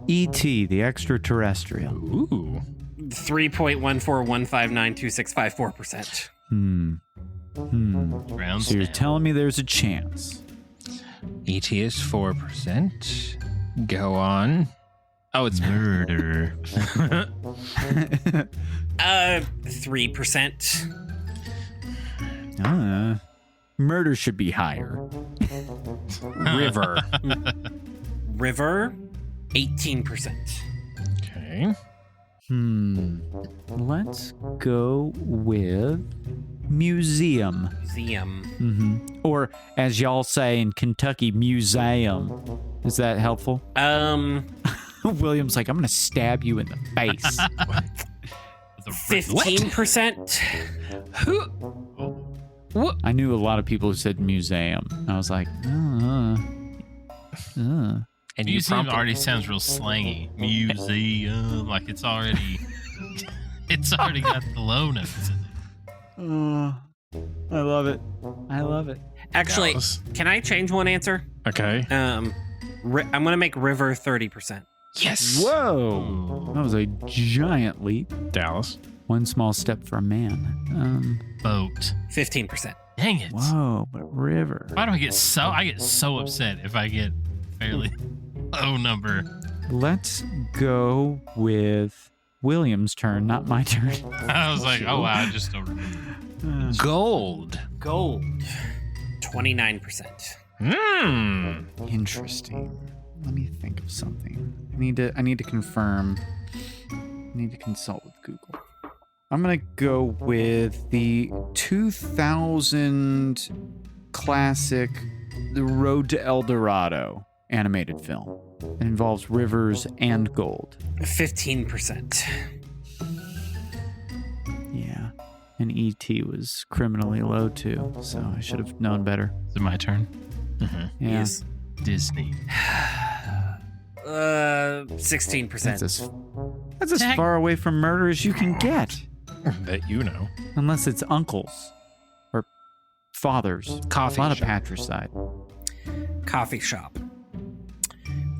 E.T., the extraterrestrial. Ooh. 3.141592654%. So you're telling me there's a chance? E.T. is 4%. Go on. Oh, it's murder. 3%. Murder should be higher. River. River, 18%. Okay. Let's go with museum. Museum. Or as y'all say in Kentucky, museum. Is that helpful? William's like, I'm gonna stab you in the face. 15%. What? I knew a lot of people who said museum. I was like, And Museum already sounds real slangy. Museum, like it's already got the low notes in it. I love it. I love it. Actually, can I change one answer? Okay. I'm gonna make River 30%. Yes. Whoa. That was a giant leap. Dallas. One small step for a man. Boat. 15%. Dang it. Whoa, but river. Why do I get so upset if I get fairly low number? Let's go with William's turn, not my turn. I was like, oh wow, I just don't remember. Gold. 29%. Interesting. Let me think of something. I need to confirm. I need to consult with Google. I'm gonna go with the 2000 classic The Road to El Dorado animated film. It involves rivers and gold. 15%. Yeah. And E.T. was criminally low too, so I should have known better. Is it my turn? Yeah. Yes. Disney. 16%. That's as far away from murder as you can get. That you know. Unless it's uncles or fathers. Coffee A lot of shop. patricide. Coffee shop.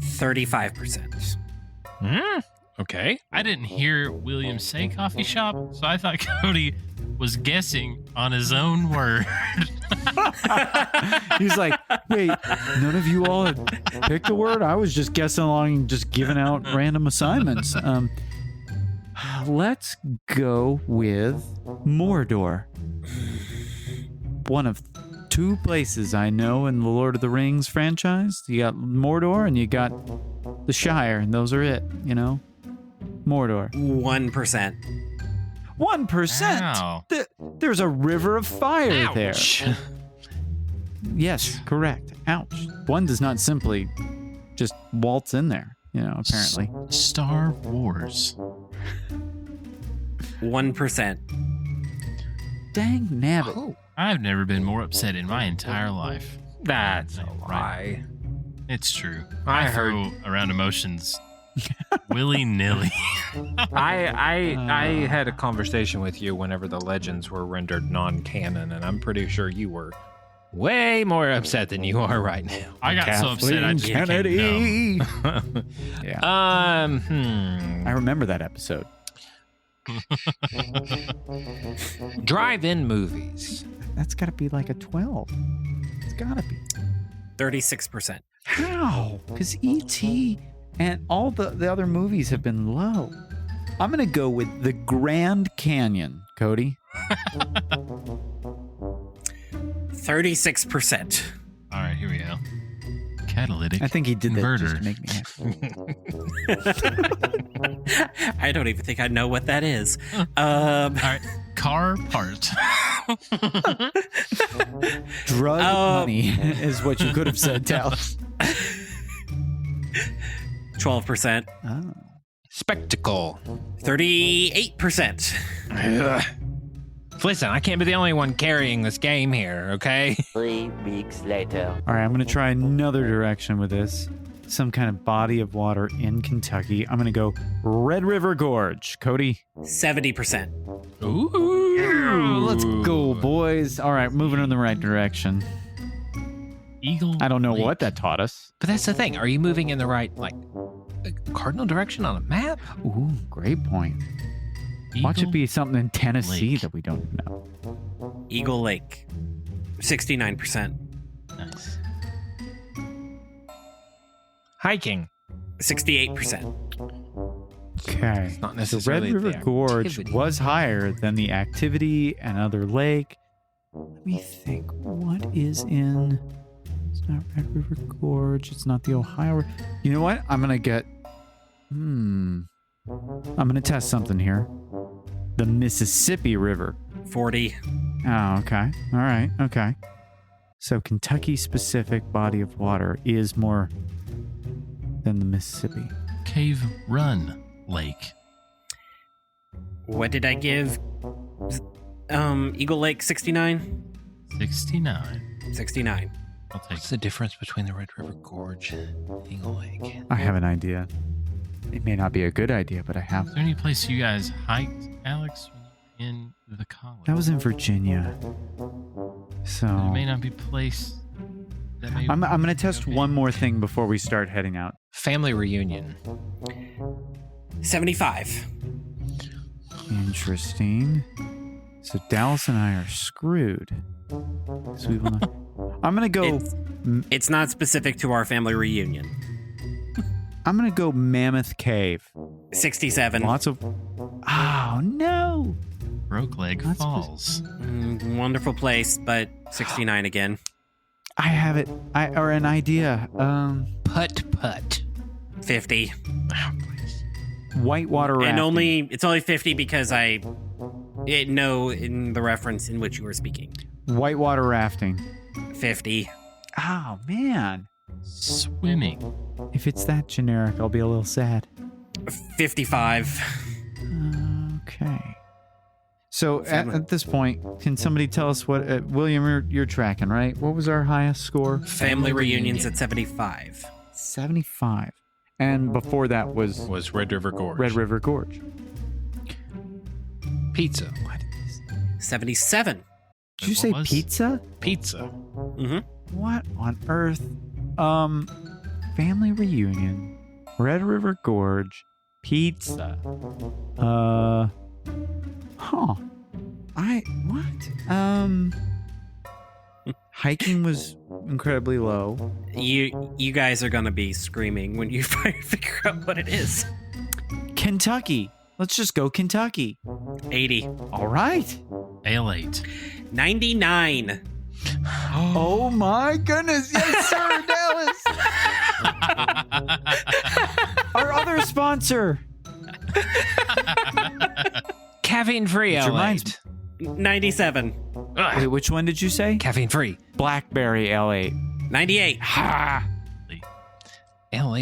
35%. Okay. I didn't hear William say coffee shop, so I thought Cody was guessing on his own word. He's like, wait, none of you all had picked a word? I was just guessing along and just giving out random assignments. Let's go with Mordor. One of two places I know in the Lord of the Rings franchise. You got Mordor and you got the Shire, and those are it, you know? Mordor. 1%. 1%? Ow. There's a river of fire Ouch. there. Yes, correct. Ouch. One does not simply just waltz in there, you know, apparently. Star Wars. 1%. Dang nabbit. Oh, I've never been more upset in my entire life. that's a lie. It's true. I throw around emotions willy-nilly. I had a conversation with you whenever the legends were rendered non-canon, and I'm pretty sure you were way more upset than you are right now. I got so upset I just Kennedy. became numb. Yeah. I remember that episode. Drive-in movies. That's got to be like a 12. It's got to be. 36%. How? Because E.T. and all the other movies have been low. I'm going to go with the Grand Canyon, Cody. 36%. All right, here we go. Catalytic I think he did converter. that just to make me happy. I don't even think I know what that is. All right, car part. Drug money is what you could have said, Tal. 12%. Oh. Spectacle. 38%. Ugh. Listen, I can't be the only one carrying this game here, okay? 3 weeks later. All right, I'm going to try another direction with this. Some kind of body of water in Kentucky. I'm going to go Red River Gorge. Cody? 70%. Ooh. Let's go, boys. All right, moving in the right direction. Eagle I don't know Lake. what that taught us. But that's the thing. Are you moving in the right, like, cardinal direction on a map? Ooh, great point. Watch it be something in Tennessee Lake. that we don't know. Eagle Lake. 69%. Nice. Hiking. 68%. Okay. It's not So Red necessarily River the Gorge activity. was higher than the activity and other lake. Let me think. What is in... It's not Red River Gorge. It's not the Ohio... You know what? I'm going to get... I'm going to test something here. The Mississippi River. 40. Oh, okay. All right. Okay. So Kentucky-specific body of water is more than the Mississippi. Cave Run Lake. What did I give? Eagle Lake, 69? 69. 69. I'll take What's the difference between the Red River Gorge and Eagle Lake? I have an idea. It may not be a good idea, but I have. Is there any place you guys hiked, Alex, when you were in the college? That was in Virginia. So It may not be place. That may I'm going to test one more thing before we start heading out. Family reunion. 75. Interesting. So Dallas and I are screwed. So we will not... I'm going to go... It's not specific to our family reunion. I'm going to go Mammoth Cave. 67. Lots of... Oh, no. Broke Leg Falls. Wonderful place, but 69 again. I have it. Or an idea. Putt. 50. Whitewater rafting. And it's only 50 because I know in the reference in which you were speaking. Whitewater rafting. 50. Oh, man. Swimming. If it's that generic, I'll be a little sad. 55. Okay. So at this point, can somebody tell us what... William, you're tracking, right? What was our highest score? Family reunions at 75. 75. And before that was Red River Gorge. Red River Gorge. Pizza. 77. Did you say pizza? Pizza. Mm-hmm. What on earth? Family reunion, Red River Gorge, pizza. Hiking was incredibly low. You guys are gonna be screaming when you figure out what it is. Kentucky. Let's just go Kentucky. 80. All right. Ale 8. 99. Oh my goodness. Yes, sir, Dallas. Our other sponsor. Caffeine free. Which reminds me. 97. Wait, which one did you say? Caffeine free. Blackberry L8. 98. L8.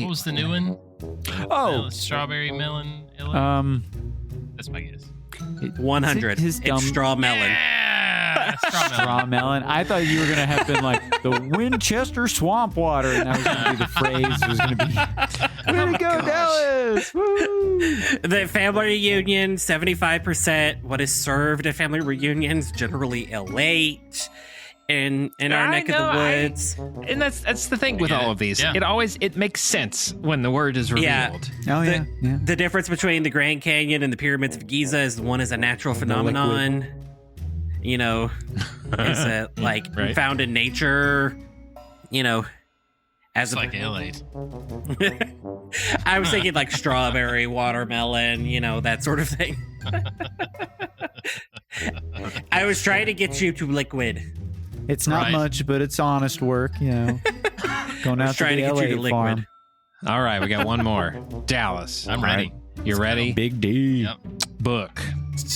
What was the new one? Oh. Strawberry melon. L8? That's my guess. 100. It's straw melon. Yeah, straw melon. I thought you were going to have been like the Winchester swamp water, and that was going to be the phrase. It was going to be, way to go, Dallas! Woo! The family reunion, 75%. What is served at family reunions, generally L8. In our neck of the woods. And that's the thing with all of these. Yeah. It makes sense when the word is revealed. Oh, yeah. The difference between the Grand Canyon and the pyramids of Giza is one is a natural phenomenon. You know, is it like Right. found in nature? You know, as It's like L8. I was thinking like strawberry, watermelon, you know, that sort of thing. I was trying to get you to liquid. It's not Right. much, but it's honest work, you know. Going out to trying the to get you to LA liquid. farm. All right, we got one more. Dallas. I'm All ready. right. You ready? Big D. Yep. Book.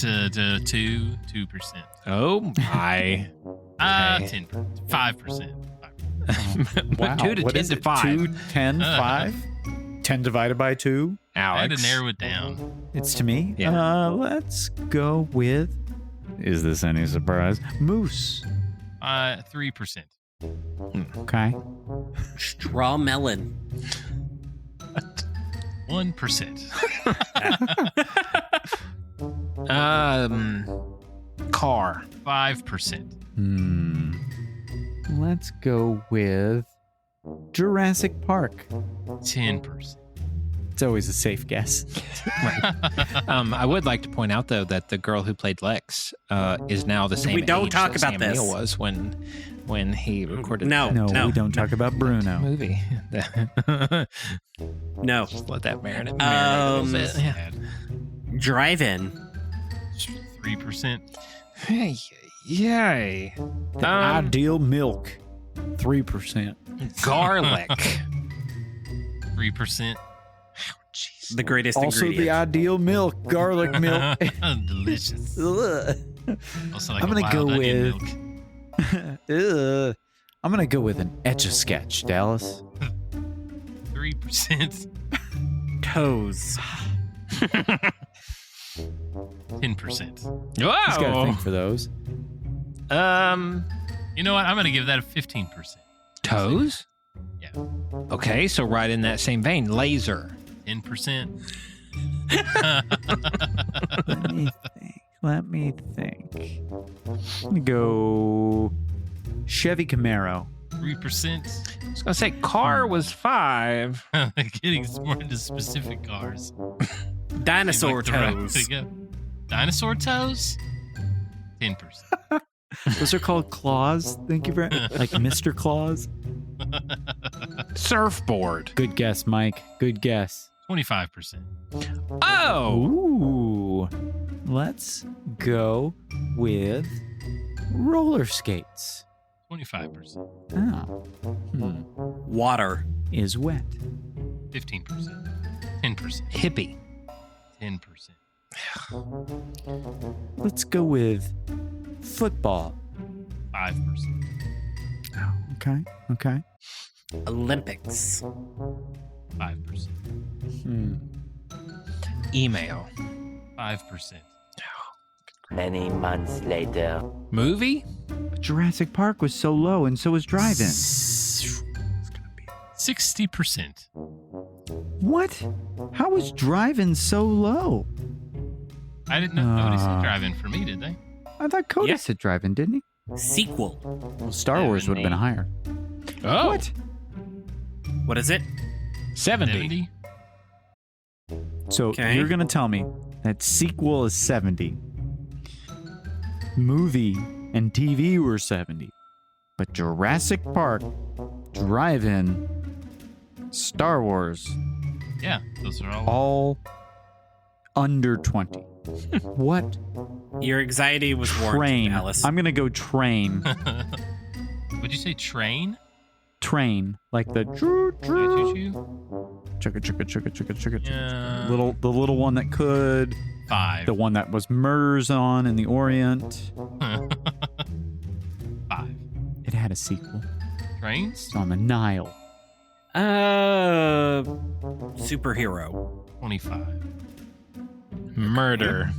To 2%. Oh my. 10%. 5%. Wow. 2 to What 10 is to it? 5. 2, 10, 5? 10 divided by 2? I had Alex. to narrow it down. It's to me? Yeah. Let's go with, is this any surprise? Moose. 3%. Okay. Straw melon. 1%. Car. 5%. Let's go with Jurassic Park. 10%. It's always a safe guess. Right. I would like to point out, though, that the girl who played Lex is now the same We don't age talk that about Sam this. Neill was when he recorded No, that we don't talk about Bruno. movie. No. Just let that marinate a little bit. Yeah. Drive-in. 3%. Hey, yay. The ideal milk. 3%. Garlic. 3%. The greatest Also ingredient. the ideal milk. Garlic milk. Delicious. Ugh. Also like I'm a gonna go wild onion with- milk. Ugh. I'm going to go with an Etch-a-Sketch, Dallas. 3%. Toes. 10%. Whoa. He's got to think for those. You know what? I'm going to give that a 15%. Toes? Yeah. Okay, so right in that same vein, laser. 10%. Let me think. Let me go Chevy Camaro. 3%. I was going to say car was 5. Getting more into specific cars. Dinosaur Seems like the right toes. way to go. Dinosaur toes? 10%. Those are called claws. Thank you very like Mr. Claus. Surfboard. Good guess, Mike. Good guess. 25%. Oh. Ooh. Let's go with roller skates. 25%. Oh. Water. Is wet. 15%. 10%. Hippie. 10%. Let's go with football. 5%. Oh, okay. Okay. Olympics. 5%. Email. 5%. Many months later. Movie? Jurassic Park was so low, and so was Drive-In. 60%. What? How was Drive-In so low? I didn't know. Nobody said drive-in for me, did they? I thought Cody said Drive-In, didn't he? Sequel. Well, Star Wars would have been higher. Oh. What? What is it? 70. So Okay. you're going to tell me that sequel is 70. Movie and TV were 70. But Jurassic Park, Drive-In, Star Wars, Yeah, those are all under 20. What? Your anxiety was warranted, Train. Alice. I'm going to go train. Would you say train? Train. Like the Choo-choo? chugga chugga chugga chugga chugga Yeah. the little one that could. 5. The one that was MERS on in the Orient. 5. It had a sequel. Trains? It's on the Nile. Superhero. 25. Murder.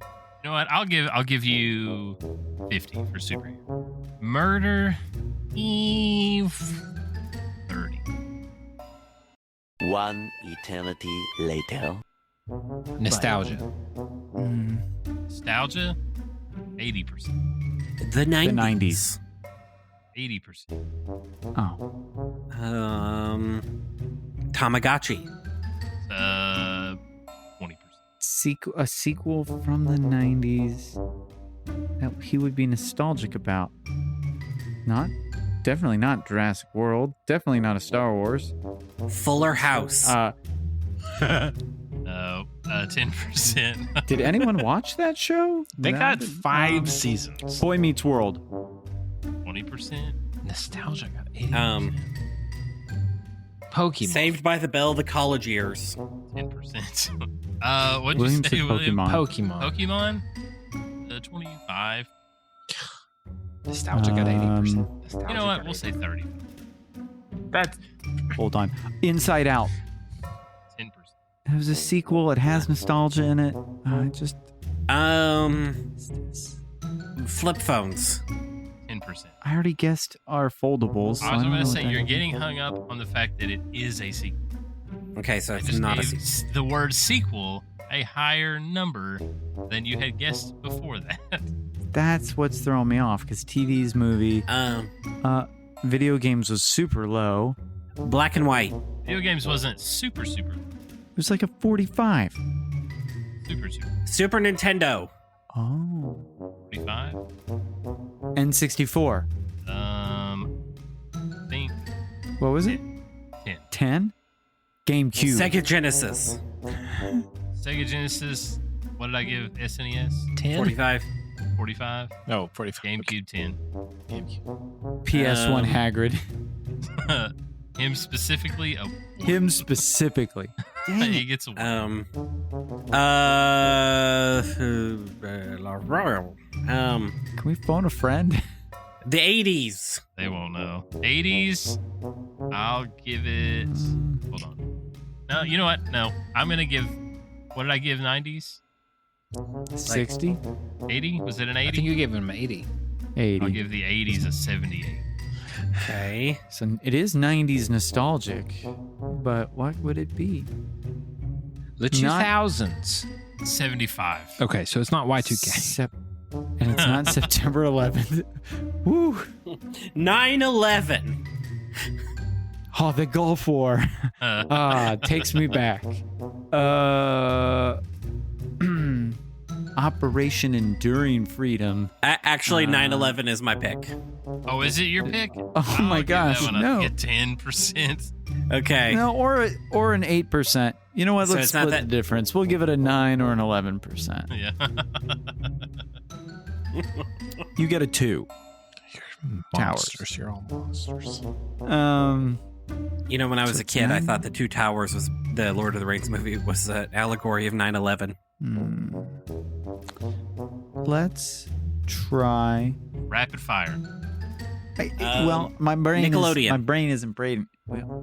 You know what? I'll give you 50 for superhero. Murder. 30. One eternity later. Nostalgia. Nostalgia. 80%. The 90s. The 90s. 80%. Oh. Tamagotchi. 20%. A sequel from the 90s that he would be nostalgic about. Definitely not Jurassic World. Definitely not a Star Wars. Fuller House. No, 10%. Did anyone watch that show? They got 5 seasons. Boy Meets World. 20%. Nostalgia got 80%. Pokemon. Saved by the Bell, the college years. 10%. What'd William you say, said William? Pokemon. Pokemon? 25. Nostalgia got 80%. Nostalgia You know what? got We'll say 30. That's Hold on. Inside Out. 10%. It was a sequel. It has nostalgia in it. Flip phones. 10%. I already guessed our foldables. So I was don't going know to what say that you're is. getting hung up on the fact that it is a sequel. Okay, so I it's just not a gave sequel. the word sequel a higher number than you had guessed before that. That's what's throwing me off because TV's movie. Video games was super low. Black and white. Video games wasn't super. It was like a 45. Super. Super Nintendo. Oh. 45. N64. I think What was it? 10. GameCube. Sega Genesis. Sega Genesis. What did I give SNES? 10? 45. 45. No, 45. GameCube 10. PS1 Hagrid. Him specifically. Him specifically. He gets a Can we phone a friend? The 80s. They won't know. 80s. I'll give it. Hold on. No, you know what? No, I'm gonna give. What did I give? 90s. 60. 80. Was it an 80? I think you gave him 80. 80. I'll give the 80s a 78. Okay. So it is 90s nostalgic, but what would it be? The 2000s. 75. Okay, so it's not Y2K. And it's not September 11th. Woo! 9/11. Oh, the Gulf War. Takes me back. Operation Enduring Freedom. Actually, 9/11 is my pick. Oh, is it your pick? Oh my gosh, no. Get 10%. Okay. No, or an 8%. You know what? So Let's it's not split that- the difference. We'll give it a 9 or an 11%. Yeah. You get a 2. Monsters. You're all monsters. You know, when I was a kid, I thought the Two Towers was the Lord of the Rings movie was an allegory of 9/11. Let's try. Rapid fire. Well, my brain Nickelodeon. isn't brain. Well,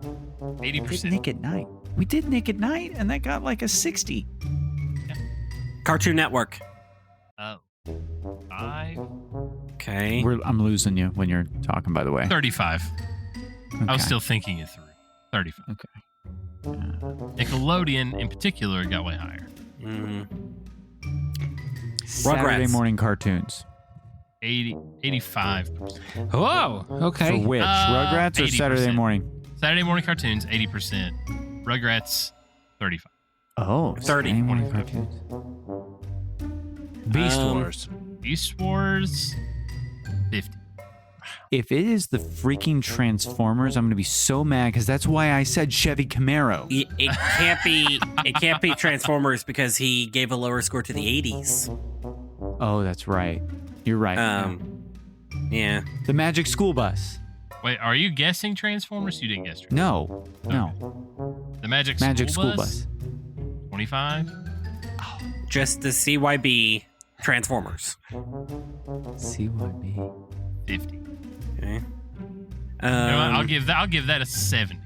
80%. we did Nick at Night. We did Nick at Night, and that got like a 60. Cartoon Network. 5. Okay. I'm losing you when you're talking, by the way. 35. I was Okay. still thinking it through. 35. Okay. Nickelodeon, in particular, got way higher. Mm. Saturday Rugrats. morning cartoons. 85%. Whoa. Okay. For which? Rugrats or 80%. Saturday morning? Saturday morning cartoons, 80%. Rugrats, 35. Oh, 30. Saturday morning cartoons. Beast Wars. Beast Wars, 50. If it is the freaking Transformers, I'm going to be so mad because that's why I said Chevy Camaro. It can't be Transformers because he gave a lower score to the 80s. Oh, that's right. You're right. Yeah. The Magic School Bus. Wait, are you guessing Transformers? You didn't guess Transformers. No. No. The Magic School Bus. 25. Just the CYB Transformers. CYB. 50. Okay. You know what? I'll give that a 70.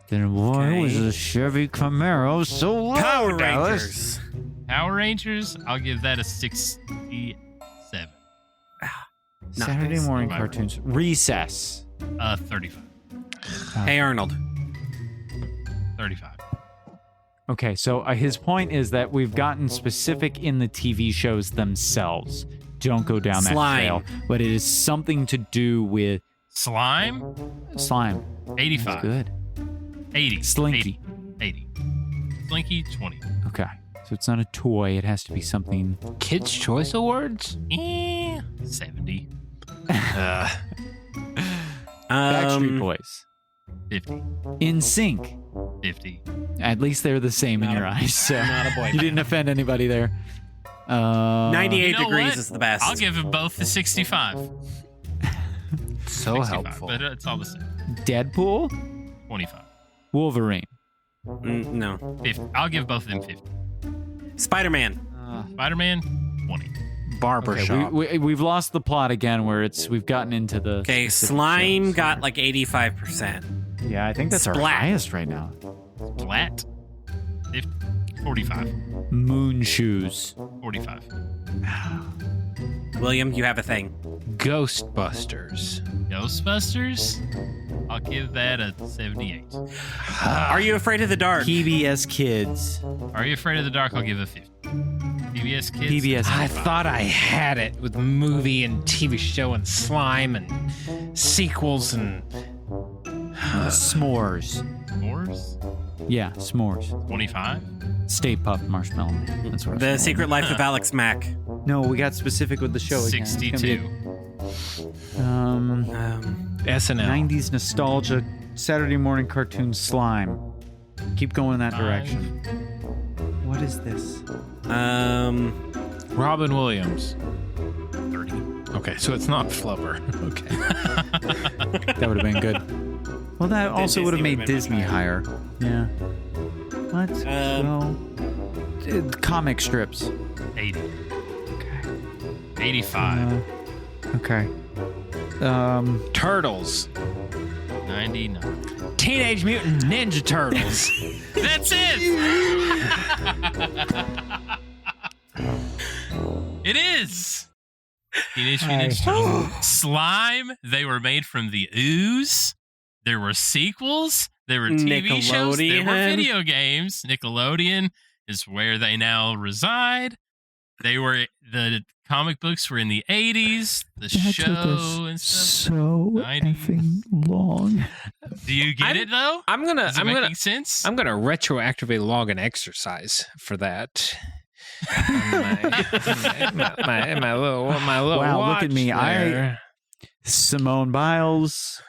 Then why was the Chevy Camaro so low? Power Dallas? Rangers. Power Rangers, I'll give that a 67. Saturday morning cartoons. Recess. 35. Hey Arnold. 35. Okay, so his point is that we've gotten specific in the TV shows themselves. Don't go down that trail. But it is something to do with Slime. 85. That's good. 80. Slinky. 80. Slinky, 20. Okay. So it's not a toy. It has to be something. Kids' Choice Awards? 70. Backstreet Boys. 50. In Sync. 50. At least they're the same in your eyes. So not a boy you didn't offend anybody there. 98 You know degrees what? is the best. I'll give them both a 65. So 65, helpful. But it's all the same. Deadpool. 25. Wolverine. No. 50. I'll give both of them 50. Spider-Man. Spider-Man, 20. Barbershop. Okay, we've lost the plot again where we've gotten into the. Okay, specific Slime shows. got like 85%. Yeah, I think that's our Splat. highest right now. Splat, 50, 45. Moon Shoes. 45. William, you have a thing. Ghostbusters. Ghostbusters, I'll give that a 78. Are You Afraid of the Dark? PBS Kids. Are You Afraid of the Dark? I'll give it 50. PBS Kids. PBS. I thought I had it with movie and TV show and slime and sequels and S'mores. S'mores? Yeah, S'mores. 25. Stay Puft Marshmallow Man. That's what. The Secret Life of Alex Mack. No, we got specific with the show again. It's gonna be 62. SNL. 90s nostalgia, Saturday morning cartoon slime. Keep going in that 5. direction. What is this? Robin Williams. 30. Okay, so it's not Flubber. Okay. That would have been good. Well, that also would have Disney made would've been Disney much higher. Yeah. Let's go. Comic strips. 80. 85. Okay. Turtles. 99. Teenage Mutant Ninja Turtles. That's it! It is! Teenage Mutant Ninja Turtles. Slime, they were made from the ooze. There were sequels. There were TV shows. There were Nickelodeon. video games. Nickelodeon is where they now reside. The comic books were in the 80s. The show and stuff. So 90s. effing long. Do you get it though? I'm gonna Making sense? I'm gonna retroactively log an exercise for that. my little Wow, look watch at me. there. Simone Biles,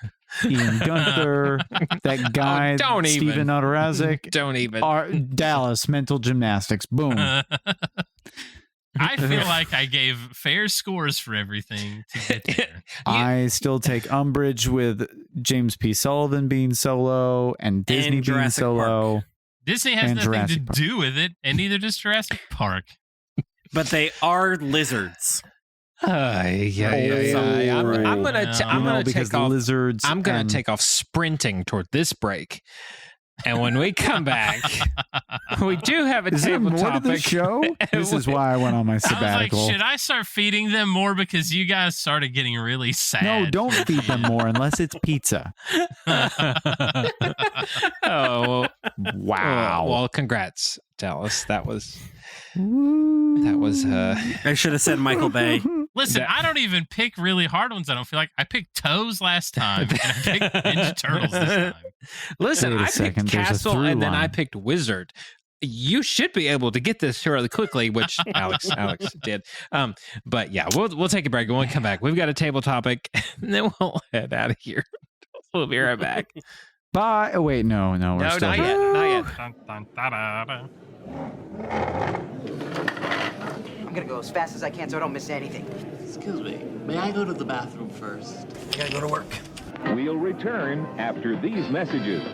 Ian Gunther, that guy, don't Steven even. Odorazic. Don't even. Dallas, mental gymnastics. Boom. I feel like I gave fair scores for everything to get there. I still take umbrage with James P. Sullivan being solo and Disney being Jurassic solo. Park. Disney has And nothing Jurassic to Park. do with it, and neither does Jurassic Park. But they are lizards. Yeah. I'm gonna because take off. lizards. I'm gonna and- take off sprinting toward this break, and when we come back, we do have a Is there table more to topic. the show? This is why I went on my I was sabbatical. like, should I start feeding them more because you guys started getting really sad? No, don't feed them more unless it's pizza. Oh, Wow. Well, congrats, Dallas. That was. I should have said Michael Bay. Listen, I don't even pick really hard ones. I don't feel like I picked Toes last time, and I picked Ninja Turtles this time. Listen, I picked Castle, and then I picked Wizard. You should be able to get this fairly quickly, which Alex did. But yeah, we'll take a break. When we come back, we've got a table topic, and then we'll head out of here. We'll be right back. Bye. Oh, wait, no, we're still not here. yet. I'm gonna go as fast as I can so I don't miss anything. Excuse me, may I go to the bathroom first? I gotta go to work. We'll return after these messages.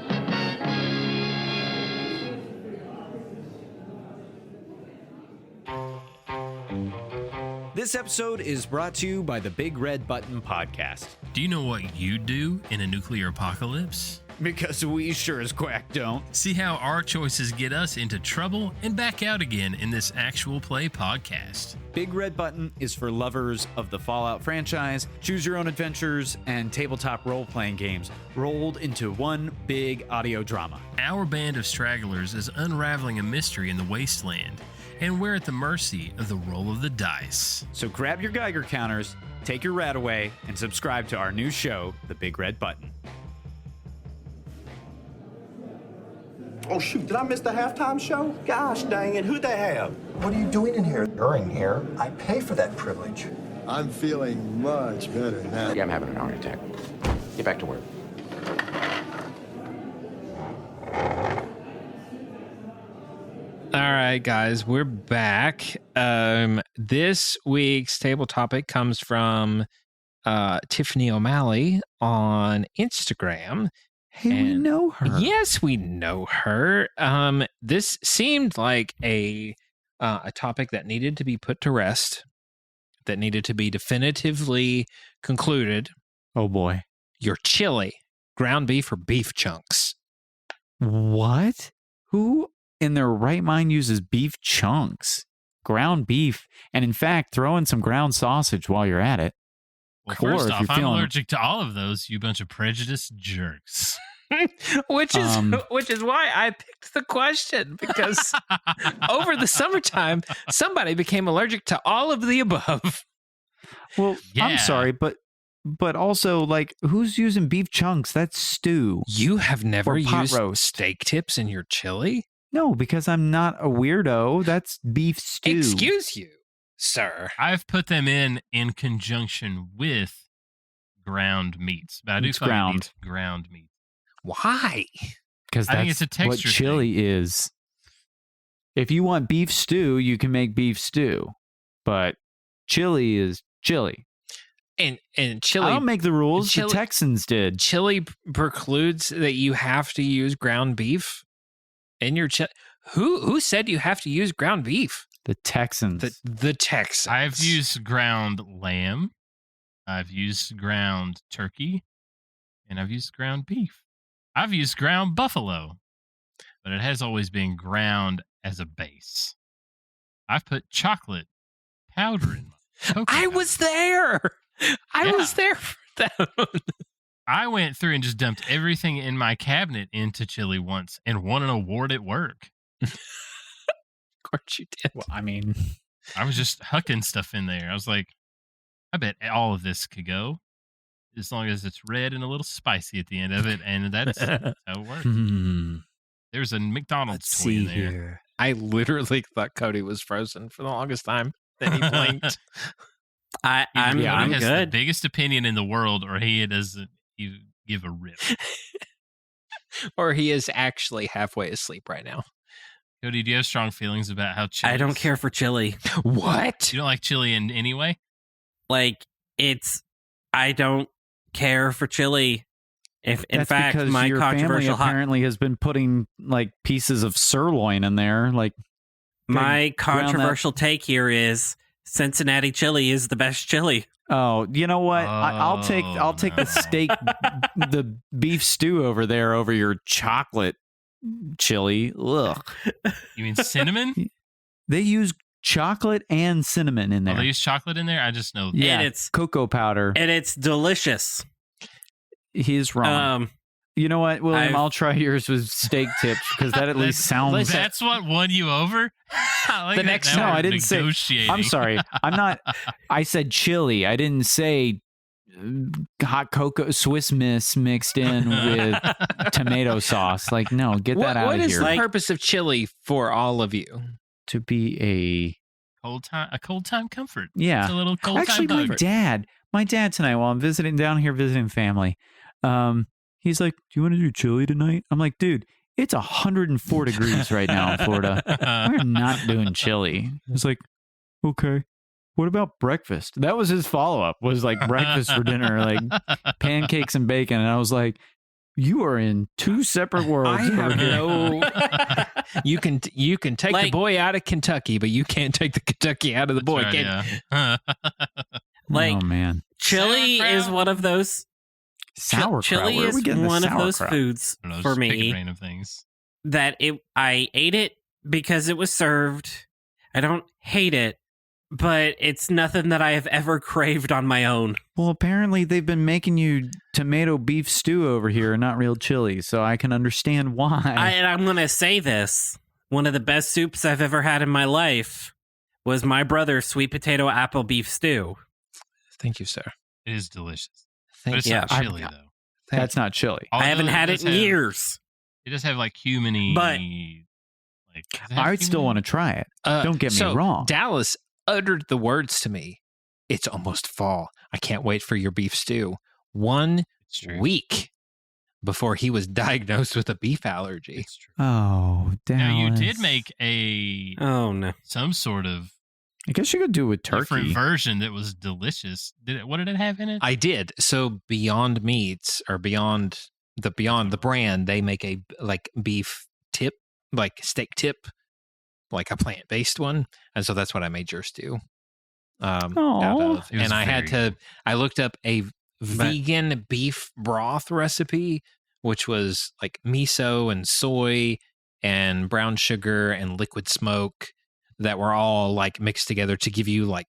This episode is brought to you by the Big Red Button Podcast. Do you know what you'd do in a nuclear apocalypse? Because we sure as quack don't. See how our choices get us into trouble and back out again in this actual play podcast. Big Red Button is for lovers of the Fallout franchise, choose your own adventures, and tabletop role-playing games rolled into one big audio drama. Our band of stragglers is unraveling a mystery in the wasteland, and we're at the mercy of the roll of the dice. So grab your Geiger counters, take your rat away, and subscribe to our new show, The Big Red Button. Oh, shoot, did I miss the halftime show? Gosh dang it, who'd they have? What are you doing in here? During here, I pay for that privilege. I'm feeling much better now. Yeah, I'm having an heart attack. Get back to work. All right, guys, we're back. This week's table topic comes from Tiffany O'Malley on Instagram. Hey, we know her. Yes, we know her. This seemed like a topic that needed to be put to rest, that needed to be definitively concluded. Oh, boy. Your chili, ground beef or beef chunks. What? Who in their right mind uses beef chunks? Ground beef, and in fact, throw in some ground sausage while you're at it. Well, first off, I'm allergic to all of those, you bunch of prejudiced jerks. which is why I picked the question, because over the summertime, somebody became allergic to all of the above. Well, yeah. I'm sorry, but also, like, who's using beef chunks? That's stew. You have never used roast. Steak tips in your chili? No, because I'm not a weirdo. That's beef stew. Excuse you, sir. I've put them in conjunction with ground meats, but I do find ground meat. Why? Because I think it's a texture what chili thing. Is. If you want beef stew, you can make beef stew, but chili is chili. And chili, I don't make the rules. The Texans did. Chili precludes that you have to use ground beef in your chili. Who said you have to use ground beef? The Texans. The Texans. I've used ground lamb. I've used ground turkey, and I've used ground beef. I've used ground buffalo, but it has always been ground as a base. I've put chocolate powder in my I was there. I was there for that one. I went through and just dumped everything in my cabinet into chili once and won an award at work. Of course you did. Well, I mean, I was just hucking stuff in there. I was like, I bet all of this could go as long as it's red and a little spicy at the end of it. And that's how it works. There's a McDonald's toy in there. Here. I literally thought Cody was frozen for the longest time. Then he blinked. I'm has good. The biggest opinion in the world, or he doesn't give a rip. Or he is actually halfway asleep right now. Cody, do you have strong feelings about how chili? I don't care for chili. What? You don't like chili in any way? Like, I don't care for chili. If in fact my your controversial family apparently has been putting like pieces of sirloin in there, like my controversial take here is Cincinnati chili is the best chili. Oh, you know what? I'll take the steak, the beef stew over there over your chocolate chili. Ugh. You mean cinnamon? They use chocolate and cinnamon in there. Oh, they use chocolate in there? I just know that. Yeah, and it's cocoa powder. And it's delicious. He is wrong. You know what, William? I'll try yours with steak tips because that at least sounds. That's what won you over. The next, no, I didn't say. I'm sorry. I'm not. I said chili. I didn't say hot cocoa Swiss Miss mixed in with tomato sauce. Like, no, get that out of here. What is the purpose of chili for all of you? To be a cold time comfort. Yeah, it's a little cold Actually, time my dad tonight, while I'm visiting family, he's like, "Do you want to do chili tonight?" I'm like, "Dude, it's 104 degrees right now in Florida. We're not doing chili." He's like, "Okay. What about breakfast?" That was his follow-up, was like breakfast for dinner, like pancakes and bacon. And I was like, you are in two separate worlds. I have no. You can take the boy out of Kentucky, but you can't take the Kentucky out of the boy. Right, oh man, chili is one of those. Sauerkraut. Chili Where are we is getting one the of those sauerkraut? foods I don't know, for just pick a me random things. that I ate it because it was served. I don't hate it, but it's nothing that I have ever craved on my own. Well, apparently they've been making you tomato beef stew over here and not real chili, so I can understand why. And I'm going to say this. One of the best soups I've ever had in my life was my brother's sweet potato apple beef stew. Thank you, sir. It is delicious. Thank But it's you. not chili, though. That's not chili. I haven't Although had it in years. It does have like cuminy. But- like, does it have I would still cumin? want to try it. Don't get me wrong. Dallas uttered the words to me. It's almost fall. I can't wait for your beef stew. 1 week before he was diagnosed with a beef allergy. Oh, Dallas. Now you did make some sort of I guess you could do it with turkey. different version that was delicious. What did it have in it? I did. So Beyond Meats or Beyond the brand, they make a like beef tip, like steak tip, like a plant-based one. And so that's what I made yours do. Out of. And I looked up a vegan beef broth recipe, which was like miso and soy and brown sugar and liquid smoke that were all like mixed together to give you like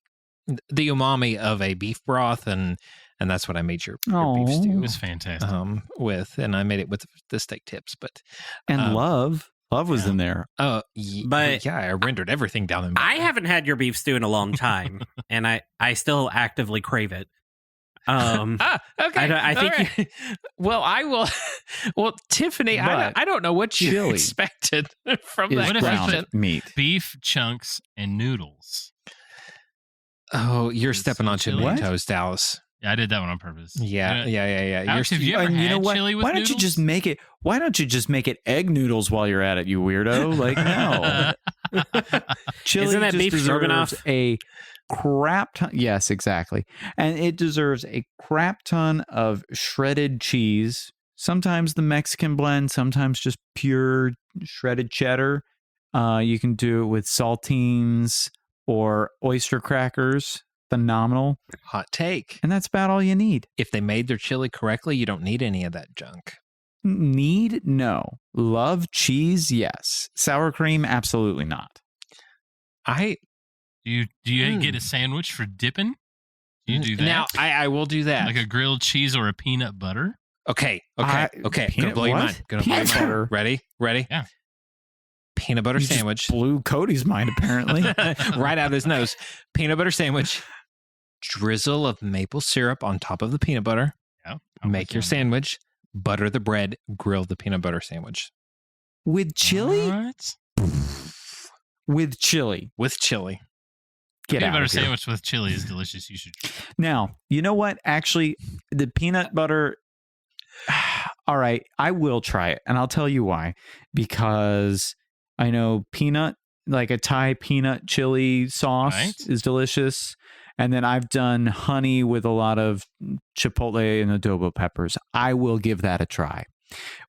the umami of a beef broth. And that's what I made your beef stew. It was fantastic. With, and I made it with the steak tips, but Love was in there. But I rendered everything down in. I haven't had your beef stew in a long time, and I still actively crave it. Okay. I think. Well, I will. Well, Tiffany, I don't know what you expected from that question. Meat, beef chunks, and noodles. Oh, you're stepping on too many toes, Dallas. Yeah, I did that one on purpose. Yeah. Alex, have you ever had chili with Why don't noodles? you just make it? Why don't you just make it egg noodles while you're at it, you weirdo? Like, no. Chili Isn't that just beef deserves stroganoff? a crap ton. Yes, exactly. And it deserves a crap ton of shredded cheese. Sometimes the Mexican blend, sometimes just pure shredded cheddar. You can do it with saltines or oyster crackers. Phenomenal. Hot take. And that's about all you need. If they made their chili correctly, you don't need any of that junk. Need? No. Love cheese? Yes. Sour cream? Absolutely not. Do you get a sandwich for dipping? Do you do that? Now, I will do that. Like a grilled cheese or a peanut butter? Okay. Gonna blow your mind. Peanut butter? Ready? Yeah. Peanut butter You sandwich. just blew Cody's mind, apparently. Right out of his nose. Peanut butter sandwich. Drizzle of maple syrup on top of the peanut butter. Yeah. Make your sandwich. Butter the bread. Grill the peanut butter sandwich. With chili? What? With chili. With chili. Get Peanut out butter of here. sandwich with chili is delicious. You should. Now, you know what? Actually, the peanut butter. All right, I will try it, and I'll tell you why. Because I know peanut, like a Thai peanut chili sauce, is delicious. And then I've done honey with a lot of chipotle and adobo peppers. I will give that a try.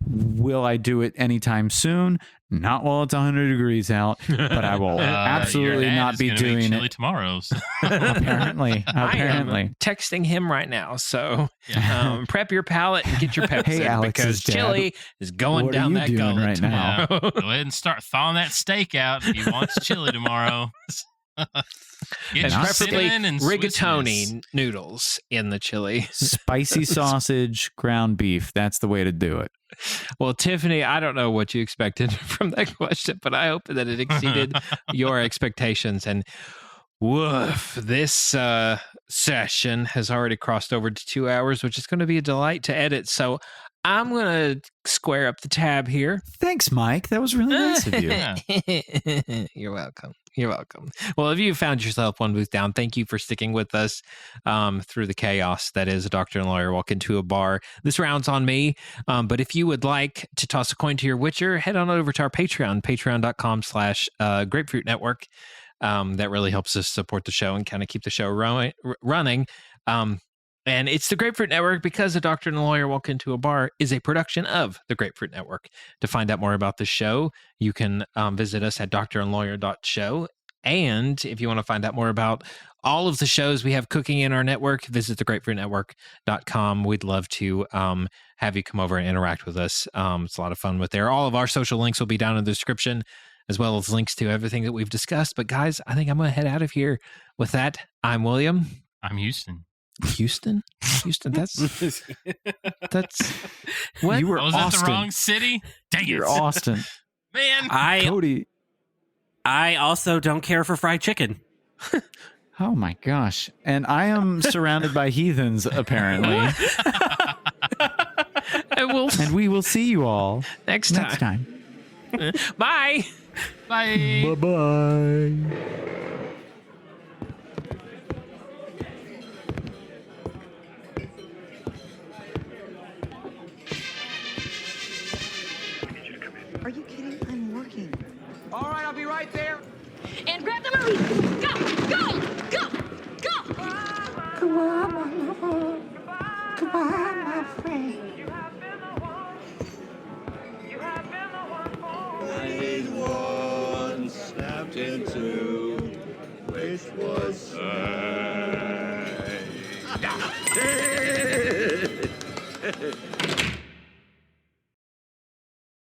Will I do it anytime soon? Not while it's 100 degrees out, but I will absolutely not be doing chili it tomorrow. Apparently. I am texting him right now. So prep your palate and get your Pepsi. Hey, Alex's because chili is going what down are you that doing gullet right now? Go ahead and start thawing that steak out if he wants chili tomorrow. Get And your preferably cinnamon and Swiss rigatoni miss. noodles in the chili. Spicy sausage, ground beef. That's the way to do it. Well, Tiffany, I don't know what you expected from that question, but I hope that it exceeded your expectations. And woof, this session has already crossed over to 2 hours, which is going to be a delight to edit. So I'm going to square up the tab here. Thanks, Mike. That was really nice of you. You're welcome. You're welcome. Well, if you found yourself one booth down, thank you for sticking with us through the chaos that is a doctor and lawyer walk into a bar. This round's on me. But if you would like to toss a coin to your Witcher, head on over to our Patreon, patreon.com/Grapefruit Network. That really helps us support the show and kind of keep the show running. And it's the Grapefruit Network because A Doctor and a Lawyer Walk Into a Bar is a production of the Grapefruit Network. To find out more about the show, you can visit us at drandlawyer.show. And if you want to find out more about all of the shows we have cooking in our network, visit thegrapefruitnetwork.com. We'd love to have you come over and interact with us. It's a lot of fun with there. All of our social links will be down in the description, as well as links to everything that we've discussed. But guys, I think I'm going to head out of here. With that, I'm William. I'm Houston. Houston? That's what? You were was Austin. that the wrong city? Dang You're it. Austin. Man. Cody. I also don't care for fried chicken. Oh my gosh. And I am surrounded by heathens, apparently. And we will see you all next time. Bye. Bye. Bye-bye. Are you kidding? I'm working. All right, I'll be right there. And grab the movie. Go, go, go, go. Come on, my lover. Come on, my friend. I need one snapped in two, which was say.